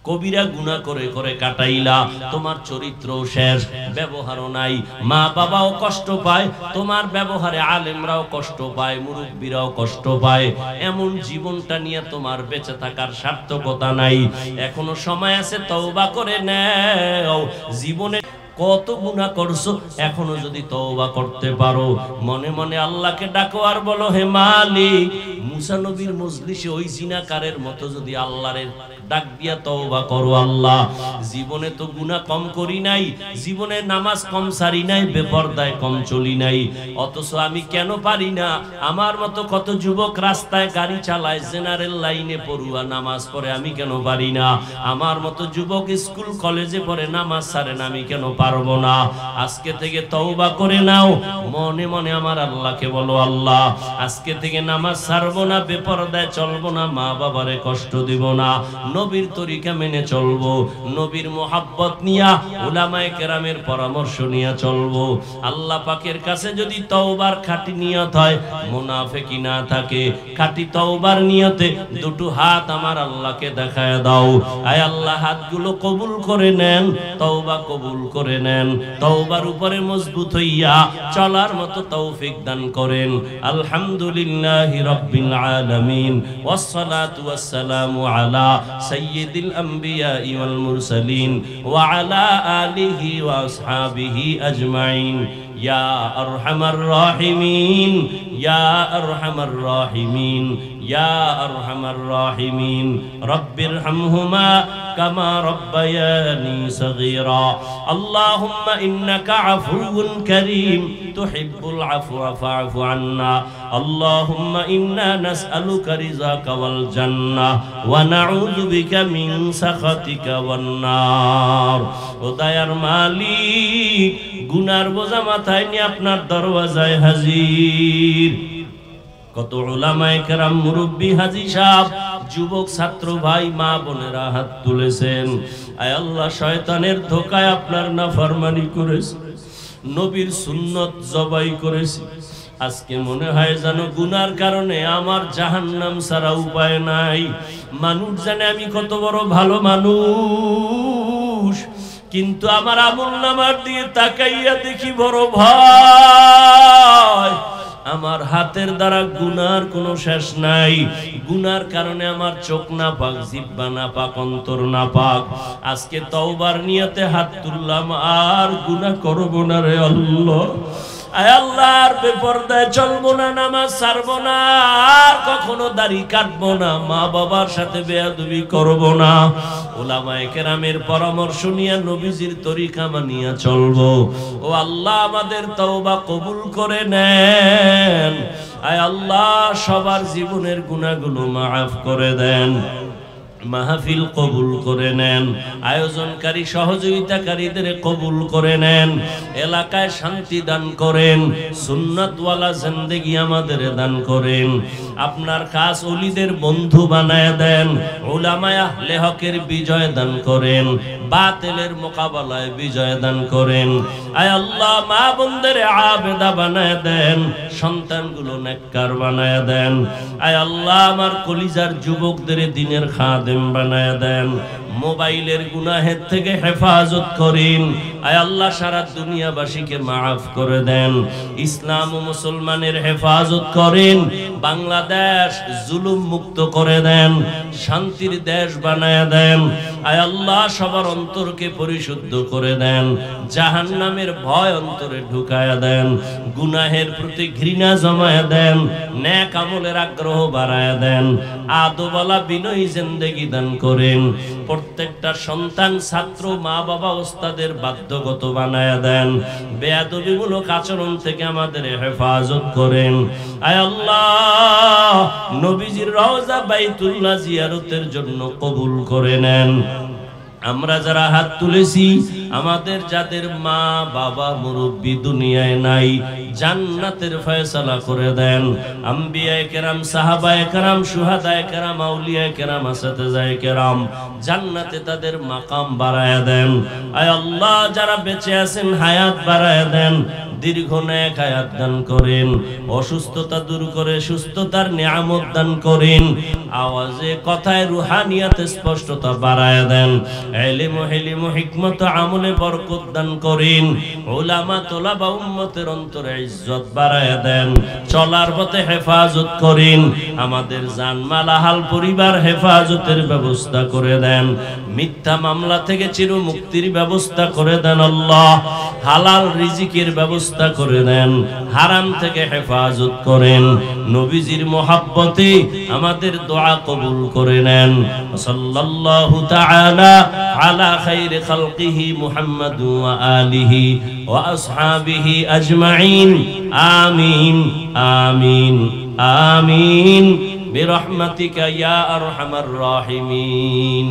কবিরা গুনাহ করে করে কাটাইলা, তোমার চরিত্র শেষ, ব্যবহারও নাই, মা বাবাও কষ্ট পায়, তোমার ব্যবহারে আলেমরাও কষ্ট পায়, মুরব্বীরাও কষ্ট পায়। এমন জীবনটা নিয়ে তোমার বেঁচে থাকার সার্থকতা নাই। এখনো সময় আছে, তওবা করে নাও। জীবনে কত গুনাহ করছো, এখনো যদি তওবা করতে পারো, মনে মনে আল্লাহকে ডাকো আর বলো, হে মালিক। মুসা নবীর মজলিসে ওই জিনাকারের মতো যদি আল্লাহরে ডাক দিয়া তওবা করো, আল্লাহ জীবনে তো গুনাহ কম করি নাই, জীবনে নামাজ কম সারি নাই, বেপরদায় কম চলি নাই, অথচ আমি কেন পারি না? আমার মতো কত যুবক রাস্তায় গাড়ি চালায়, জেনারেল লাইনে পড়ুয়া, নামাজ পড়ে, আমি কেন পারি না? আমার মতো যুবক স্কুল কলেজে পড়ে, নামাজ ছাড়ে না, আমি কেন পারবো না? আজকে থেকে তওবা করে নাও, মনে মনে আমার আল্লাহকে বলো, আল্লাহ আজকে থেকে নামাজ ছাড়বো না, বেপরদায় চলবো না, মা বাবারে কষ্ট দিব না, নবীর তরিকা মেনে চলবো, নবীর মোহাব্বত নিয়া, উলামায়ে কেরামের পরামর্শ নিয়ে চলবো। আল্লাহ পাকের কাছে যদি তওবার খাঁটি নিয়ত হয়, মুনাফিকি না থাকে, খাঁটি তওবার নিয়তে দুটো হাত আমার আল্লাহকে দেখায় দাও। আয় আল্লাহ, হাতগুলো কবুল করে নেন, তওবা কবুল করে নেন, তওবার উপরে মজবুত হইয়া চলার মতো তৌফিক দান করেন। আলহামদুলিল্লাহি রাব্বিল আলামিন, ওয়াসসালাতু ওয়াসসালামু আলা সাইয়্যিদিল আমবিয়া ওয়াল মুরসালিন ওয়া আলা আলিহি ওয়া আসহাবিহি আজমাইন। ইয়া আরহামার রাহিমিন, ইয়া আরহামার রাহিমিন, ইয়া আরহামার রাহিমিন। রব্বিরহামহুমা কামা রব্বায়ানি সগীরা। আল্লাহুম্মা ইন্নাকা আফুউন কারীম তুহিব্বুল আফওয়া ফা'ফু আন্না। আল্লাহুম্মা ইন্না নাসআলুকা রিযাকা ওয়াল জান্নাহ ওয়া নাউযু বিকা মিন সাখাতিকা ওয়ান নার। ও দয়ার মালিক, গুনার বোঝা মাথায় নিয়ে আপনার দরওয়াজায় হাজির। কত উলামায়ে কেরাম, মুরব্বী, হাজী সাহেব, যুবক, ছাত্র ভাই, মা বোনেরা হাত তুলেছেন। আয় আল্লাহ, শয়তানের ধোকায় আপনার নাফরমানি করেছি, নবীর সুন্নত জবাই করেছি। আজকে মনে হয় যেন গুনার কারণে আমার জাহান্নাম ছাড়া উপায় নাই। মানুষ জানে আমি কত বড় ভালো মানুষ, কিন্তু আমার আমলনামার দিয়ে তাকাইয়া দেখি বড় ভয়। আমার হাতের দ্বারা গুনার কোনো শেষ নাই। গুনার কারণে আমার চোখ না পাক, জিহ্বা না পাক, অন্তর না পাক। আজকে তওবার নিয়তে হাত তুললাম, আর গুনাহ করব না রে আল্লাহ। আয় আল্লাহ, আর বেপরদায় চলবো না, নামাজ ছাড়বো না, আর কখনো দাড়ি কাটবো না, মা বাবার সাথে বেয়াদবি করবো না, উলামায়ে কেরামের পরামর্শ নিয়ে নবীজির তরিকা মানিয়া চলবো। ও আল্লাহ, আমাদের তওবা কবুল করে নেন। আয় আল্লাহ, সবার জীবনের গুনাহগুলো মাফ করে দেন, মাহফিল কবুল করে নেন, আয়োজনকারী সহযোগিতাকারীদের কবুল করে নেন, এলাকায় শান্তি দান করেন, সুন্নাতওয়ালা জিন্দেগি আমাদের দান করেন। আপনার খাস ওলিদের বন্ধু বানায় দেন, উলামায়ে আহলে হকের বিজয় দান করেন, বাতিলের মোকাবেলায় বিজয় দান করেন। আয় আল্লাহ, মা বোনদের আবেদা বানায় দেন, সন্তানগুলো নেককার বানায় দেন। আয় আল্লাহ, আমার কলিজার যুবকদের দ্বীনের খাদেম বানায় দেন। মোবাইলের গুনাহের থেকে হেফাজত করেন। আয় আল্লাহ সারা দুনিয়াবাসীকে মাফ করে দেন, ইসলাম ও মুসলমানের হেফাজত করেন, বাংলাদেশ জুলুম মুক্ত করে দেন, শান্তির দেশ বানায় দেন। আয় আল্লাহ সবার অন্তরকে পরিশুদ্ধ করে দেন, জাহান্নামের ভয় অন্তরে ঢুকায়া দেন, গুনাহের প্রতি ঘৃণা জমায়া দেন, নেক আমলের আগ্রহ বাড়ায়া দেন, আদবওয়ালা বিনয়ী জিন্দেগি দান করেন। প্রত্যেকটা সন্তান, ছাত্র, মা বাবা, ওস্তাদের বাধ্যগত বানায়া দেন, বেয়াদবিমূলক আচরণ থেকে আমাদের হেফাজত করেন। আয় আল্লাহ নবীজির রওজা বাইতুল্লাহ জিয়ারতের জন্য কবুল করে নেন। আমরা যারা হাত তুলেছি, আমাদের যাদের মা বাবা মুরব্বী দুনিয়ায় নাই, জান্নাতের ফয়সালা করে দেন। আম্বিয়ায়ে কেরাম, সাহাবায়ে কেরাম, শুহাদায়ে কেরাম, আউলিয়ায়ে কেরাম, আসাতেজায়ে কেরাম, জান্নাতে তাদের মাকাম বাড়ায়া দেন। আয় আল্লাহ যারা বেঁচে আছেন হায়াত বাড়ায়া দেন, দীর্ঘ নেক হায়াত দান করেন, অসুস্থতা দূর করে সুস্থতার নিয়ামত দান করেন, আওয়াজে কথায় রুহানিয়াতে স্পষ্টতা বাড়ায়া দেন, ইলম ও হিলম ও হিকমত আমলে বরকত দান করেন, উলামা তোলাবা উম্মতের অন্তরে ইজ্জত বাড়ায়া দেন, চলার পথে হেফাজত করেন, আমাদের জানমাল আহাল পরিবার হেফাজতের ব্যবস্থা করে দেন, মিথ্যা মামলা থেকে চির মুক্তির ব্যবস্থা করে দেন। আল্লাহ হালাল রিজিকের ব্যবস্থা করে দেন, হারাম থেকে হেফাজত করেন, নবীজির মোহাব্বতে আমাদের দোয়া কবুল করে নেন। সাল্লাল্লাহু তাআলা আলা খাইরি খালকিহি মুহাম্মাদ ওয়া আলিহি ওয়া আসহাবিহি আজমাইন। আমিন আমিন আমিন বিরহমাতিকা ইয়া আরহামার রাহিমিন।